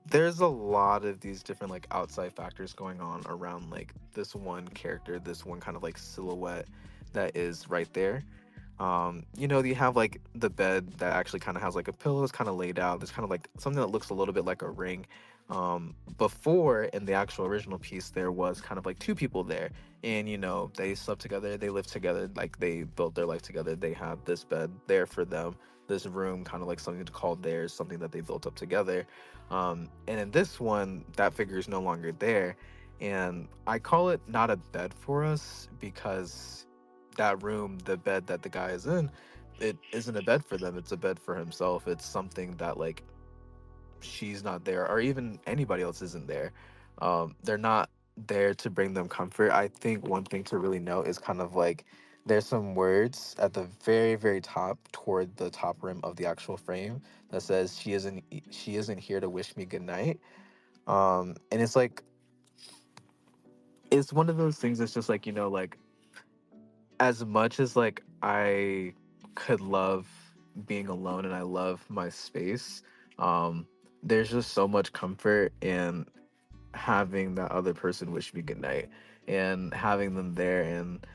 there's a lot of these different like outside factors going on around like this one character, this one kind of like silhouette that is right there. You have like the bed that actually kind of has like a pillow. It's kind of laid out. There's kind of like something that looks a little bit like a ring. Before in the actual original piece, there was kind of like two people there, and they slept together, they lived together, like they built their life together. They had this bed there for them, this room, kind of like something to call theirs, something that they built up together. And in this one, that figure is no longer there, and I call it not a bed for us because that room, the bed that the guy is in, it isn't a bed for them. It's a bed for himself. It's something that like she's not there, or even anybody else isn't there. They're not there to bring them comfort. I think one thing to really note is kind of like there's some words at the very, very top toward the top rim of the actual frame that says she isn't here to wish me good night. And it's like it's one of those things that's just like, like as much as like I could love being alone and I love my space, um, there's just so much comfort in having that other person wish me goodnight and having them there and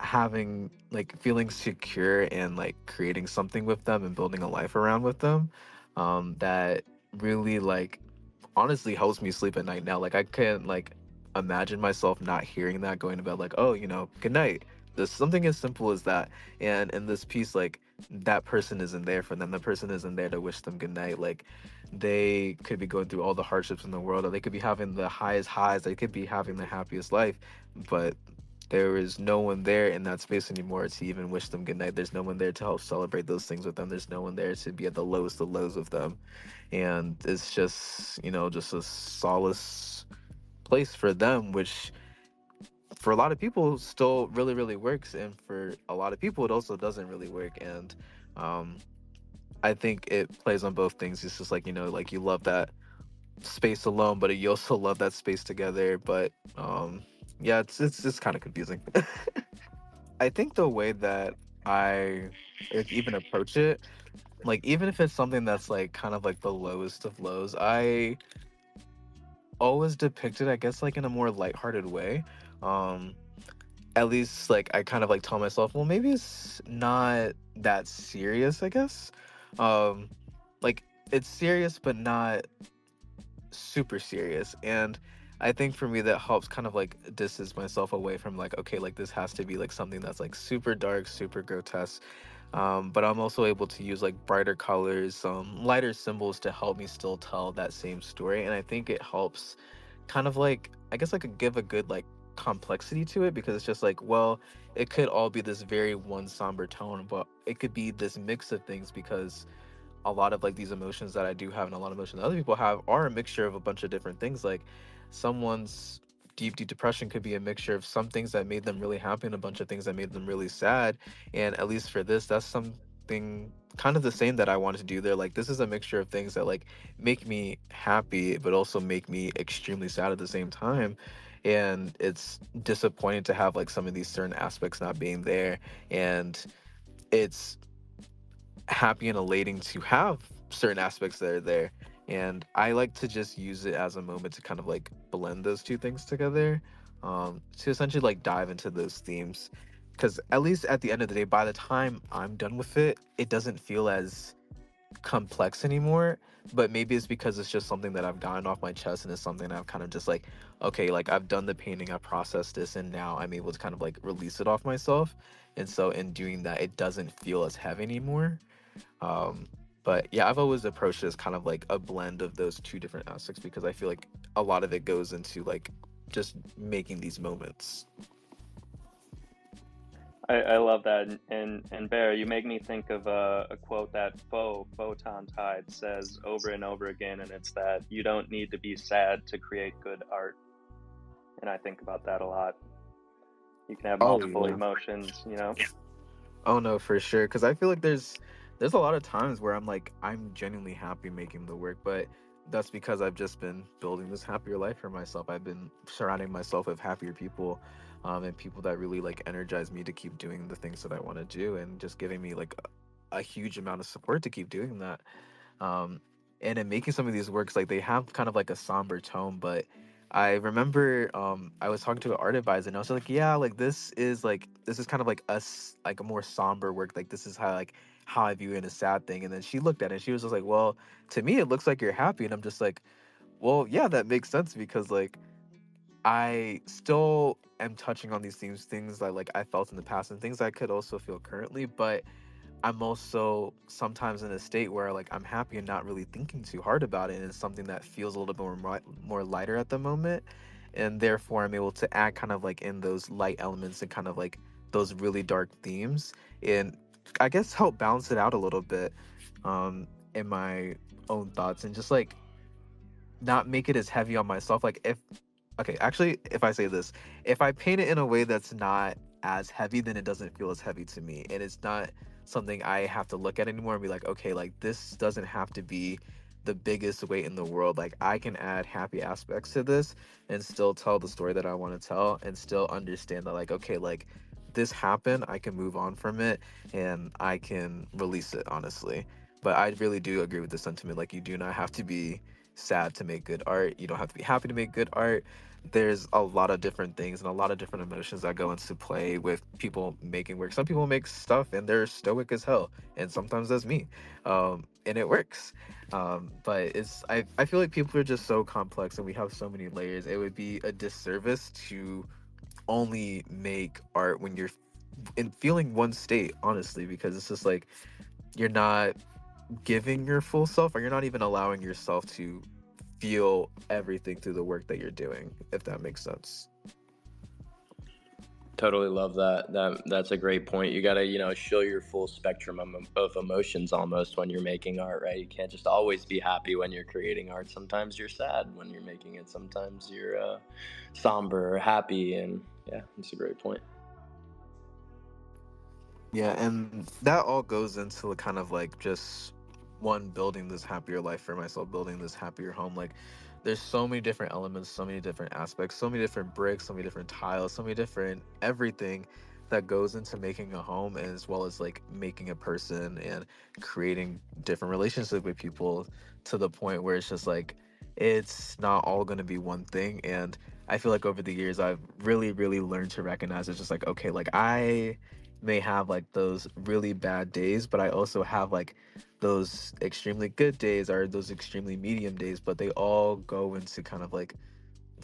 having like feeling secure and like creating something with them and building a life around with them, that really like honestly helps me sleep at night now. Like I can't like imagine myself not hearing that going to bed like, oh, good night. There's something as simple as that. And in this piece, like that person isn't there for them. The person isn't there to wish them good night. Like they could be going through all the hardships in the world, or they could be having the highest highs, they could be having the happiest life, but there is no one there in that space anymore to even wish them good night. There's no one there to help celebrate those things with them. There's no one there to be at the lowest of lows with them. And it's just just a solace place for them, which for a lot of people still really really works, and for a lot of people it also doesn't really work. And um I think it plays on both things. It's just like like you love that space alone, but you also love that space together. But yeah, it's kind of confusing. I think the way that I even approach it, like even if it's something that's like kind of like the lowest of lows, I always depict it, I guess, like in a more lighthearted way. Um, at least like I kind of like tell myself, well, maybe it's not that serious, I guess. Um, like it's serious, but not super serious. And I think for me that helps kind of like distance myself away from like, okay, like this has to be like something that's like super dark, super grotesque. But I'm also able to use like brighter colors, lighter symbols to help me still tell that same story. And I think it helps kind of like, I guess I could give a good like complexity to it, because it's just like, well, it could all be this very one somber tone, but it could be this mix of things, because a lot of like these emotions that I do have and a lot of emotions that other people have are a mixture of a bunch of different things. Like someone's deep depression could be a mixture of some things that made them really happy and a bunch of things that made them really sad. And at least for this, that's something kind of the same that I wanted to do there. Like this is a mixture of things that like make me happy, but also make me extremely sad at the same time. And it's disappointing to have like some of these certain aspects not being there. And it's happy and elating to have certain aspects that are there. And I like to just use it as a moment to kind of like blend those two things together, to essentially like dive into those themes. Because at least at the end of the day, by the time I'm done with it, it doesn't feel as complex anymore. But maybe it's because it's just something that I've gotten off my chest, and it's something I've kind of just like, okay, like I've done the painting, I've processed this, and now I'm able to kind of like release it off myself. And so in doing that, it doesn't feel as heavy anymore. um, but yeah, I've always approached it as kind of like a blend of those two different aspects, because I feel like a lot of it goes into like just making these moments. I love that, and Bear, you make me think of a quote that Photon Tide says over and over again, and it's that you don't need to be sad to create good art. And I think about that a lot. You can have Oh multiple yeah. emotions, you know. Oh no, for sure. Because I feel like there's a lot of times where I'm genuinely happy making the work, but that's because I've just been building this happier life for myself. I've been surrounding myself with happier people, and people that really like energize me to keep doing the things that I want to do, and just giving me like a huge amount of support to keep doing that. um and in making some of these works, like they have kind of like a somber tone, but I remember I was talking to an art advisor and I was like, yeah, like this is kind of like us like a more somber work. Like this is how I view it in a sad thing. And then she looked at it and she was just like, well, to me it looks like you're happy. And I'm just like, well, yeah, that makes sense because like I still am touching on these things that like I felt in the past and things I could also feel currently, but I'm also sometimes in a state where like I'm happy and not really thinking too hard about it, and it's something that feels a little bit more lighter at the moment, and therefore I'm able to add kind of like in those light elements and kind of like those really dark themes, and I guess help balance it out a little bit, in my own thoughts, and just like not make it as heavy on myself. Like if okay, actually, if I say this, if I paint it in a way that's not as heavy, then it doesn't feel as heavy to me. And it's not something I have to look at anymore and be like, okay, like this doesn't have to be the biggest weight in the world. Like I can add happy aspects to this and still tell the story that I want to tell and still understand that, like, okay, like this happened, I can move on from it and I can release it, honestly. But I really do agree with the sentiment. Like, you do not have to be sad to make good art. You don't have to be happy to make good art. There's a lot of different things and a lot of different emotions that go into play with people making work. Some people make stuff and they're stoic as hell, and sometimes that's me, and it works. But I feel like people are just so complex and we have so many layers. It would be a disservice to only make art when you're in feeling one state, honestly, because it's just like you're not giving your full self, or you're not even allowing yourself to feel everything through the work that you're doing, if that makes sense. Totally love that. That's a great point. You got to, show your full spectrum of emotions almost when you're making art, right? You can't just always be happy when you're creating art. Sometimes you're sad when you're making it. Sometimes you're somber or happy, and yeah, it's a great point. Yeah, and that all goes into kind of like just one, building this happier life for myself, building this happier home. Like there's so many different elements, so many different aspects, so many different bricks, so many different tiles, so many different everything that goes into making a home, as well as like making a person and creating different relationships with people, to the point where it's just like it's not all going to be one thing. And I feel like over the years I've really learned to recognize it's just like, okay, like I may have like those really bad days, but I also have like those extremely good days or those extremely medium days, but they all go into kind of like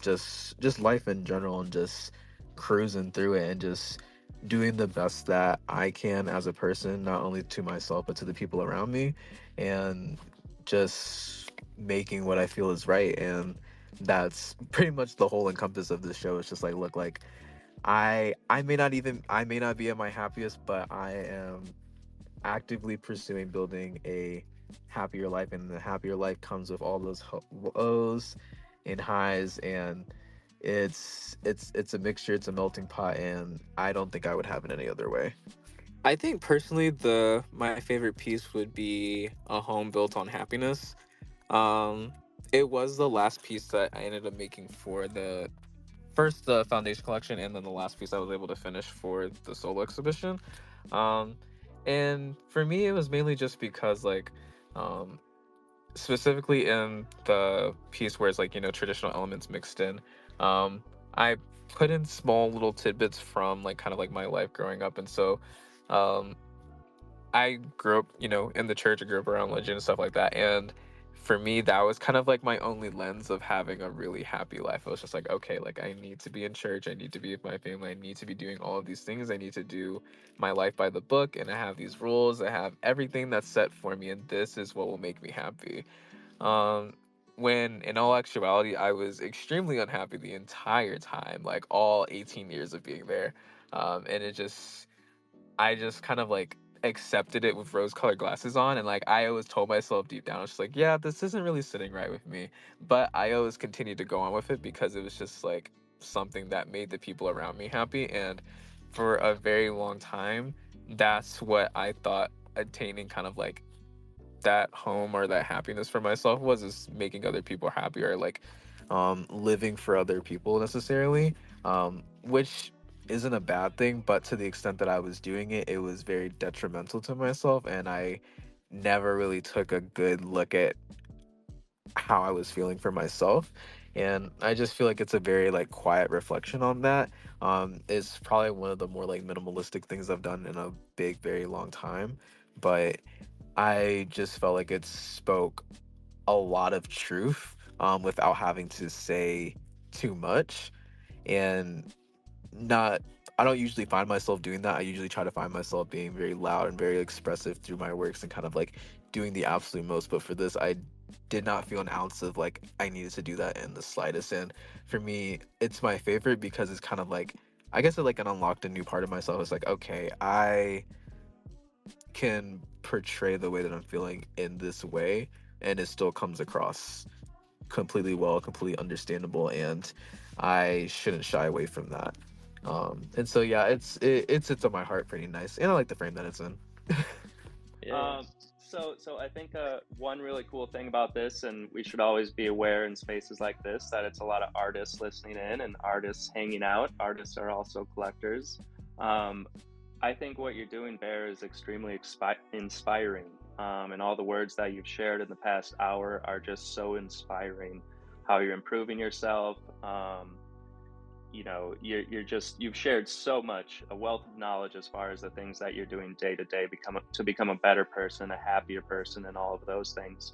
just life in general, and just cruising through it and just doing the best that I can as a person, not only to myself but to the people around me, and just making what I feel is right. And that's pretty much the whole encompass of this show. It's just like, look, like I may not be at my happiest, but I am actively pursuing building a happier life, and the happier life comes with all those lows and highs, and it's a mixture, it's a melting pot, and I don't think I would have it any other way. I think personally the my favorite piece would be A Home Built on Happiness. Um it was the last piece that I ended up making for the foundation collection, and then the last piece I was able to finish for the solo exhibition. Um, and for me, it was mainly just because, like, um, specifically in the piece where it's like, traditional elements mixed in, I put in small little tidbits from like kind of like my life growing up. And so, um, I grew up, in the church. I grew up around religion and stuff like that. And for me, that was kind of like my only lens of having a really happy life. I was just like, okay, like I need to be in church. I need to be with my family. I need to be doing all of these things. I need to do my life by the book. And I have these rules. I have everything that's set for me. And this is what will make me happy. Um, when in all actuality, I was extremely unhappy the entire time, like all 18 years of being there. And I just kind of like accepted it with rose colored glasses on. And like I always told myself deep down, I was just like, yeah, this isn't really sitting right with me. But I always continued to go on with it because it was just like something that made the people around me happy. And for a very long time, that's what I thought attaining kind of like that home or that happiness for myself was, is making other people happy, or like living for other people necessarily, which isn't a bad thing, but to the extent that I was doing it, it was very detrimental to myself, and I never really took a good look at how I was feeling for myself. And I just feel like it's a very like quiet reflection on that. It's probably one of the more like minimalistic things I've done in a big, very long time. But I just felt like it spoke a lot of truth without having to say too much. And not I don't usually find myself doing that. I usually try to find myself being very loud and very expressive through my works and kind of like doing the absolute most. But for this, I did not feel an ounce of like I needed to do that in the slightest. And for me, it's my favorite because it's kind of like I guess it like unlocked a new part of myself. It's like, okay, I can portray the way that I'm feeling in this way and it still comes across completely well, completely understandable, and I shouldn't shy away from that. And so yeah, it sits on my heart pretty nice, and I like the frame that it's in. Yeah. So I think one really cool thing about this, and we should always be aware in spaces like this that it's a lot of artists listening in and artists hanging out. Artists are also collectors. Um, I think what you're doing, Bear, is extremely inspiring. And all the words that you've shared in the past hour are just so inspiring. How you're improving yourself. You're just you've shared so much, a wealth of knowledge as far as the things that you're doing day to day become a better person, a happier person, and all of those things.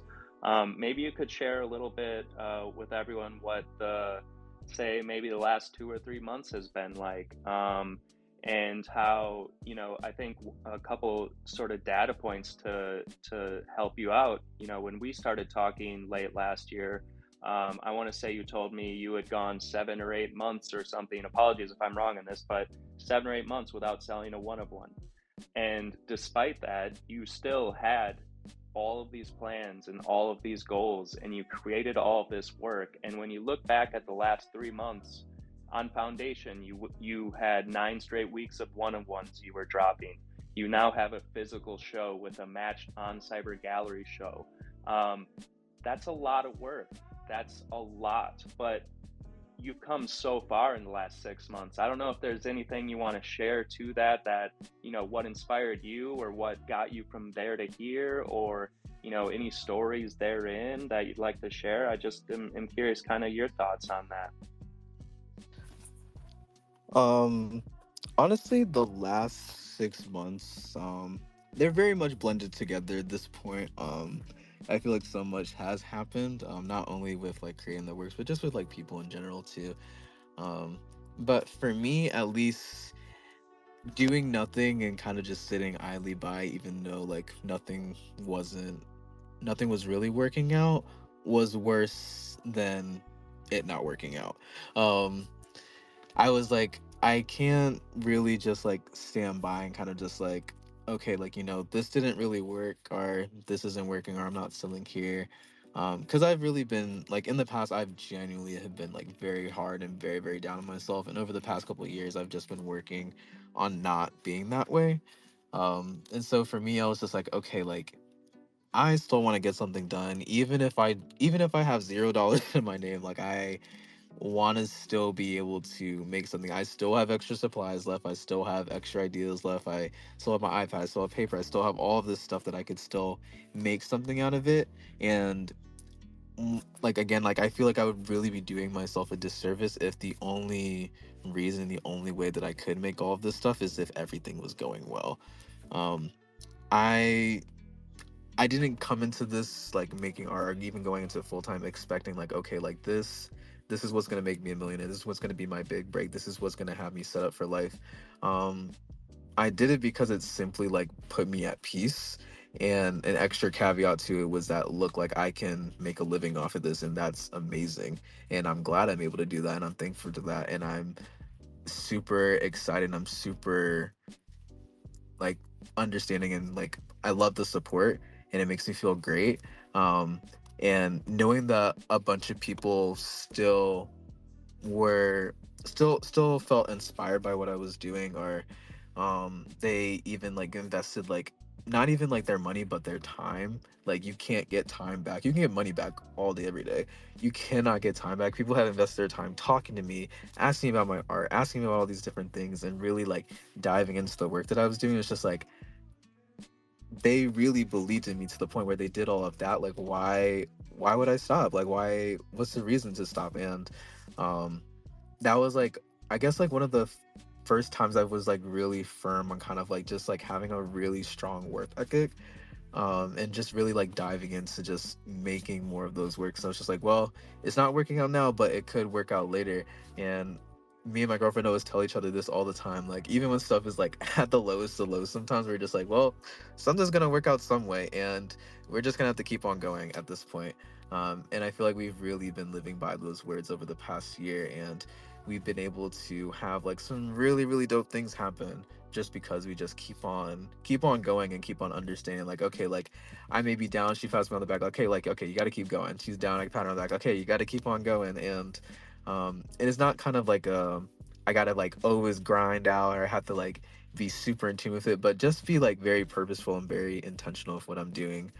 Maybe you could share a little bit with everyone what the say maybe the last 2 or 3 months has been like, and how I think a couple sort of data points to help you out. When we started talking late last year, I want to say you told me you had gone 7 or 8 months or something. Apologies if I'm wrong on this, but 7 or 8 months without selling a one of one. And despite that, you still had all of these plans and all of these goals, and you created all of this work. And when you look back at the last 3 months on Foundation, you had 9 straight weeks of one of ones you were dropping. You now have a physical show with a matched oncyber gallery show. Um, that's a lot of work. That's a lot, but you've come so far in the last 6 months. I don't know if there's anything you want to share to that, what inspired you or what got you from there to here, or, any stories therein that you'd like to share. I just am curious kind of your thoughts on that. Um, Honestly, the last 6 months, they're very much blended together at this point. I feel like so much has happened, not only with like creating the works, but just with like people in general too. Um, but for me, at least, doing nothing and kind of just sitting idly by, even though like nothing was really working out, was worse than it not working out. Um, I was like, I can't really just like stand by and kind of just like, okay, like, this didn't really work, or this isn't working, or I'm not selling here. Because I've really been like in the past, I've genuinely have been like very hard and very, very down on myself. And over the past couple of years, I've just been working on not being that way. And so for me, I was just like, okay, like I still want to get something done, even if I have $0 in my name. Like I want to still be able to make something. I still have extra supplies left. I still have extra ideas left. I still have my iPad. I still have paper. I still have all of this stuff that I could still make something out of it. And like again, like I feel like I would really be doing myself a disservice if the only way that I could make all of this stuff is if everything was going well. Um, I I didn't come into this like making art or even going into full time expecting like, okay, like this is what's gonna make me a millionaire. This is what's gonna be my big break. This is what's gonna have me set up for life. Um, I did it because it simply like put me at peace. And an extra caveat to it was that look, like I can make a living off of this, and that's amazing. And I'm glad I'm able to do that, and I'm thankful to that. And I'm super excited. I'm super like understanding, and like I love the support, and it makes me feel great. Um and knowing that a bunch of people were still felt inspired by what I was doing, or they even like invested like not even like their money but their time. Like you can't get time back. You can get money back all day every day. You cannot get time back. People have invested their time talking to me, asking about my art, asking me about all these different things, and really like diving into the work that I was doing. It's just like they really believed in me to the point where they did all of that. Like, why would I stop? Like, what's the reason to stop? And um that was like, I guess, like one of the first times I was like really firm on kind of like just like having a really strong work ethic, and just really like diving into just making more of those works. So I was just like, well, it's not working out now, but it could work out later. And me and my girlfriend always tell each other this all the time. Like, even when stuff is like at the lowest of lows, sometimes we're just like, well, something's gonna work out some way, and we're just gonna have to keep on going at this point. And I feel like we've really been living by those words over the past year, and we've been able to have like some really, really dope things happen just because we just keep on going and keep on understanding, like, okay, like I may be down, she pats me on the back, okay, like, okay, you got to keep going. She's down, I pat her on the back, okay, you got to keep on going. And it's not kind of like I gotta like always grind out or have to like be super in tune with it, but just be like very purposeful and very intentional with what I'm doing,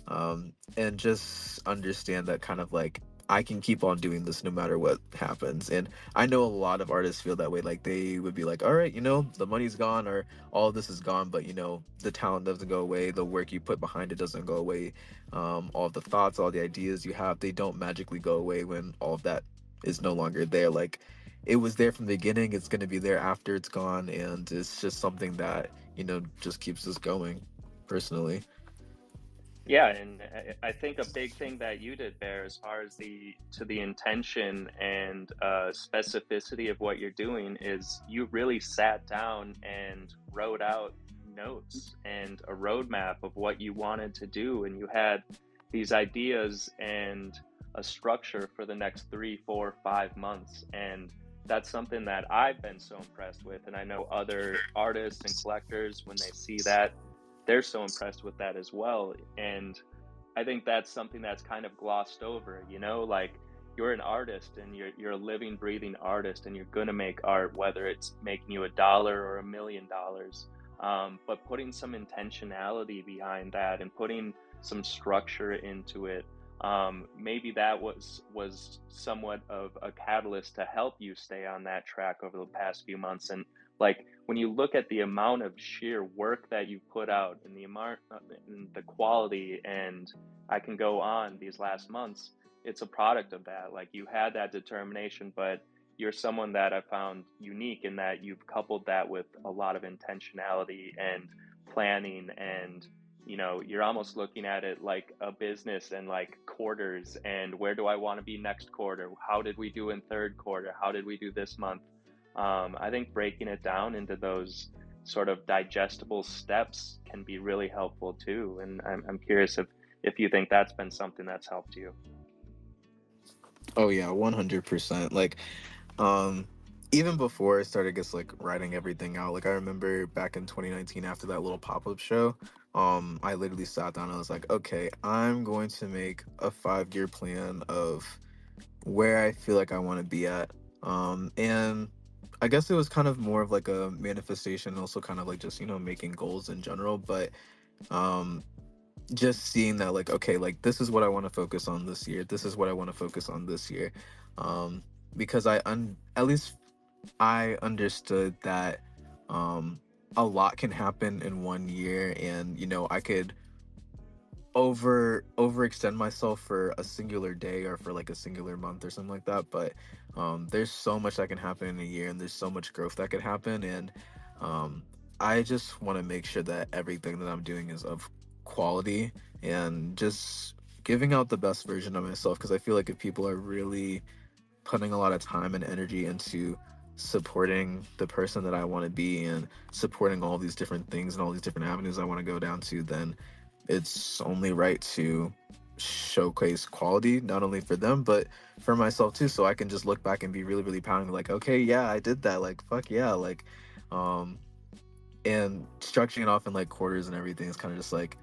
and just understand that kind of like I can keep on doing this no matter what happens. And I know a lot of artists feel that way. Like, they would be like, all right, the money's gone or all of this is gone, but the talent doesn't go away. The work you put behind it doesn't go away. All of the thoughts, all the ideas you have, they don't magically go away when all of that is no longer there. Like, it was there from the beginning. It's going to be there after it's gone. And it's just something that, just keeps us going personally. Yeah, and I think a big thing that you did there, as far as the intention and specificity of what you're doing, is you really sat down and wrote out notes and a roadmap of what you wanted to do, and you had these ideas and a structure for the next 3, 4, 5 months, and that's something that I've been so impressed with, and I know other artists and collectors, when they see that, they're so impressed with that as well. And I think that's something that's kind of glossed over, like, you're an artist and you're a living, breathing artist, and you're gonna make art, whether it's making you $1 or $1 million. But putting some intentionality behind that and putting some structure into it, maybe that was somewhat of a catalyst to help you stay on that track over the past few months. And like, when you look at the amount of sheer work that you put out and the amount and the quality, and I can go on these last months, it's a product of that. Like, you had that determination, but you're someone that I found unique in that you've coupled that with a lot of intentionality and planning, and you're almost looking at it like a business and like quarters, and where do I want to be next quarter? How did we do in third quarter? How did we do this month? I think breaking it down into those sort of digestible steps can be really helpful too. And I'm curious if you think that's been something that's helped you. Oh yeah, 100%. Like, um even before I started just like writing everything out, like I remember back in 2019 after that little pop-up show, I literally sat down and I was like, okay, I'm going to make a 5-year plan of where I feel like I want to be at. And I guess it was kind of more of like a manifestation, also kind of like just, making goals in general, but um just seeing that, like, okay, like this is what I want to focus on this year. This is what I want to focus on this year. Um because at least I understood that a lot can happen in one year, and I could overextend myself for a singular day or for like a singular month or something like that. But there's so much that can happen in a year, and there's so much growth that could happen. And um I just want to make sure that everything that I'm doing is of quality and just giving out the best version of myself, because I feel like if people are really putting a lot of time and energy into supporting the person that I want to be and supporting all these different things and all these different avenues I want to go down to, then it's only right to showcase quality, not only for them, but for myself too. So I can just look back and be really, really proud and be like, okay, yeah, I did that. Like, fuck yeah. Like, um, and structuring it off in like quarters and everything is kind of just like,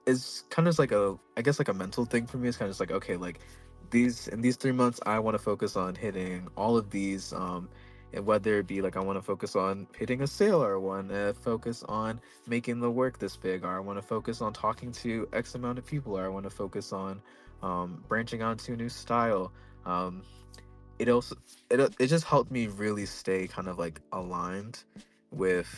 it's kind of just like I guess like a mental thing for me. It's kind of just like, okay, like these 3 months I want to focus on hitting all of these, and whether it be like I want to focus on hitting a sale, or I want to focus on making the work this big, or I want to focus on talking to X amount of people, or I want to focus on branching out to a new style. um it also it just helped me really stay kind of like aligned with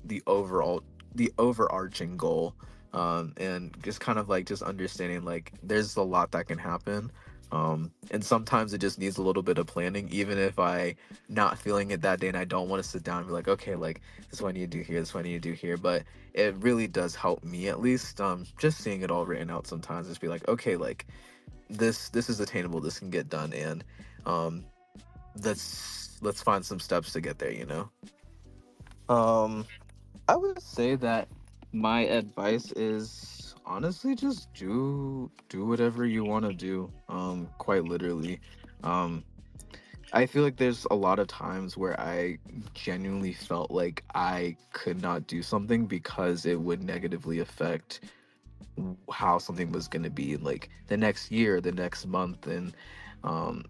the overall the overarching goal, and just kind of like just understanding like there's a lot that can happen. And sometimes it just needs a little bit of planning, even if I not feeling it that day and I don't want to sit down and be like, okay, like this is what I need to do here, this is what I need to do here. But it really does help me at least. Just seeing it all written out sometimes, just be like, okay, like this is attainable, this can get done, and um let's find some steps to get there, you know. um I would say that my advice is honestly just do whatever you want to do, quite literally. um I feel like there's a lot of times where I genuinely felt like I could not do something because it would negatively affect how something was going to be in like the next year, the next month. And um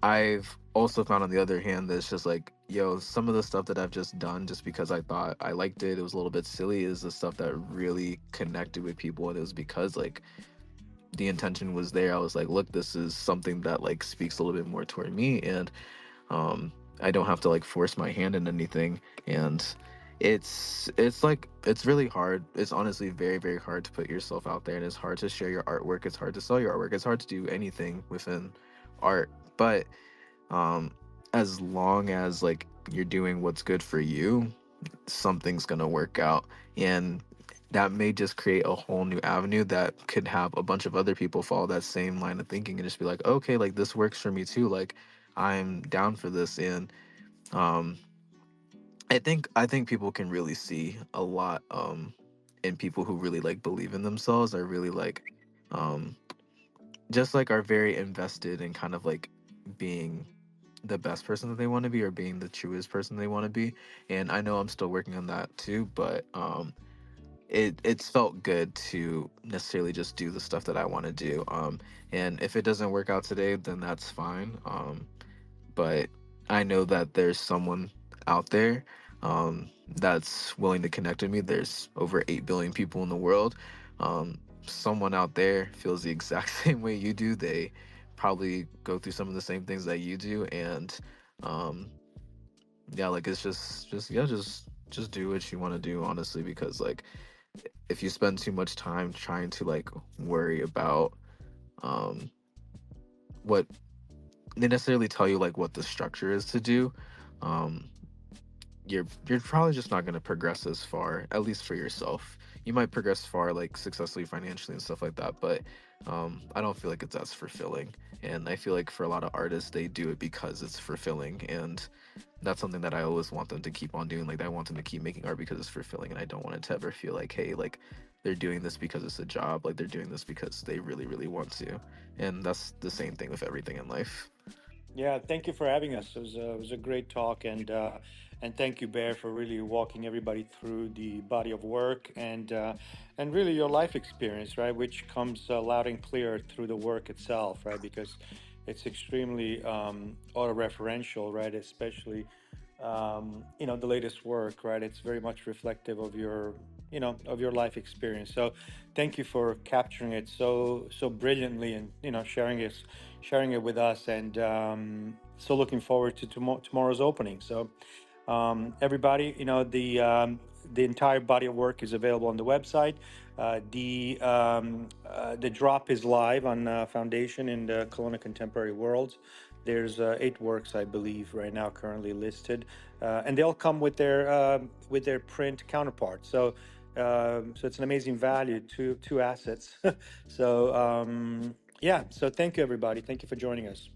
I've also found on the other hand that it's just like, yo, some of the stuff that I've just done just because I thought I liked it, it was a little bit silly, is the stuff that really connected with people. And it was because like the intention was there. I was like, look, this is something that like speaks a little bit more toward me, and I don't have to like force my hand in anything. And it's like it's really hard. It's honestly very, very hard to put yourself out there, and it's hard to share your artwork. It's hard to sell your artwork. It's hard to do anything within art. But um as long as like you're doing what's good for you, something's gonna work out. And that may just create a whole new avenue that could have a bunch of other people follow that same line of thinking and just be like, okay, like this works for me too, like I'm down for this. And um I think people can really see a lot in people who really like believe in themselves, are really like um just like are very invested in kind of like being the best person that they want to be, or being the truest person they want to be. And I know I'm still working on that too, but it's felt good to necessarily just do the stuff that I want to do. And if it doesn't work out today, then that's fine. But I know that there's someone out there that's willing to connect with me. There's over 8 billion people in the world. Someone out there feels the exact same way you do. They probably go through some of the same things that you do. And um, yeah, like it's just yeah, just do what you want to do, honestly, because like if you spend too much time trying to like worry about um, what they necessarily tell you, like what the structure is to do, um, you're probably just not going to progress as far, at least for yourself. You might progress far like successfully financially and stuff like that, but I don't feel like it's as fulfilling. And I feel like for a lot of artists, they do it because it's fulfilling, and that's something that I always want them to keep on doing. Like I want them to keep making art because it's fulfilling, and I don't want it to ever feel like, hey, like they're doing this because it's a job. Like they're doing this because they really, really want to. And that's the same thing with everything in life. Yeah, thank you for having us. It was a great talk, and thank you, Bear, for really walking everybody through the body of work and really your life experience, right? Which comes loud and clear through the work itself, right? Because it's extremely auto-referential, right? Especially the latest work, right? It's very much reflective of your of your life experience. So thank you for capturing it so brilliantly, and sharing it with us. And so looking forward to tomorrow's opening. So everybody, the entire body of work is available on the website. The drop is live on Foundation in the Kelowna Contemporary World. There's 8 works, I believe, right now currently listed, and they'll come with their print counterparts. So it's an amazing value, two assets. So yeah, so thank you, everybody. Thank you for joining us.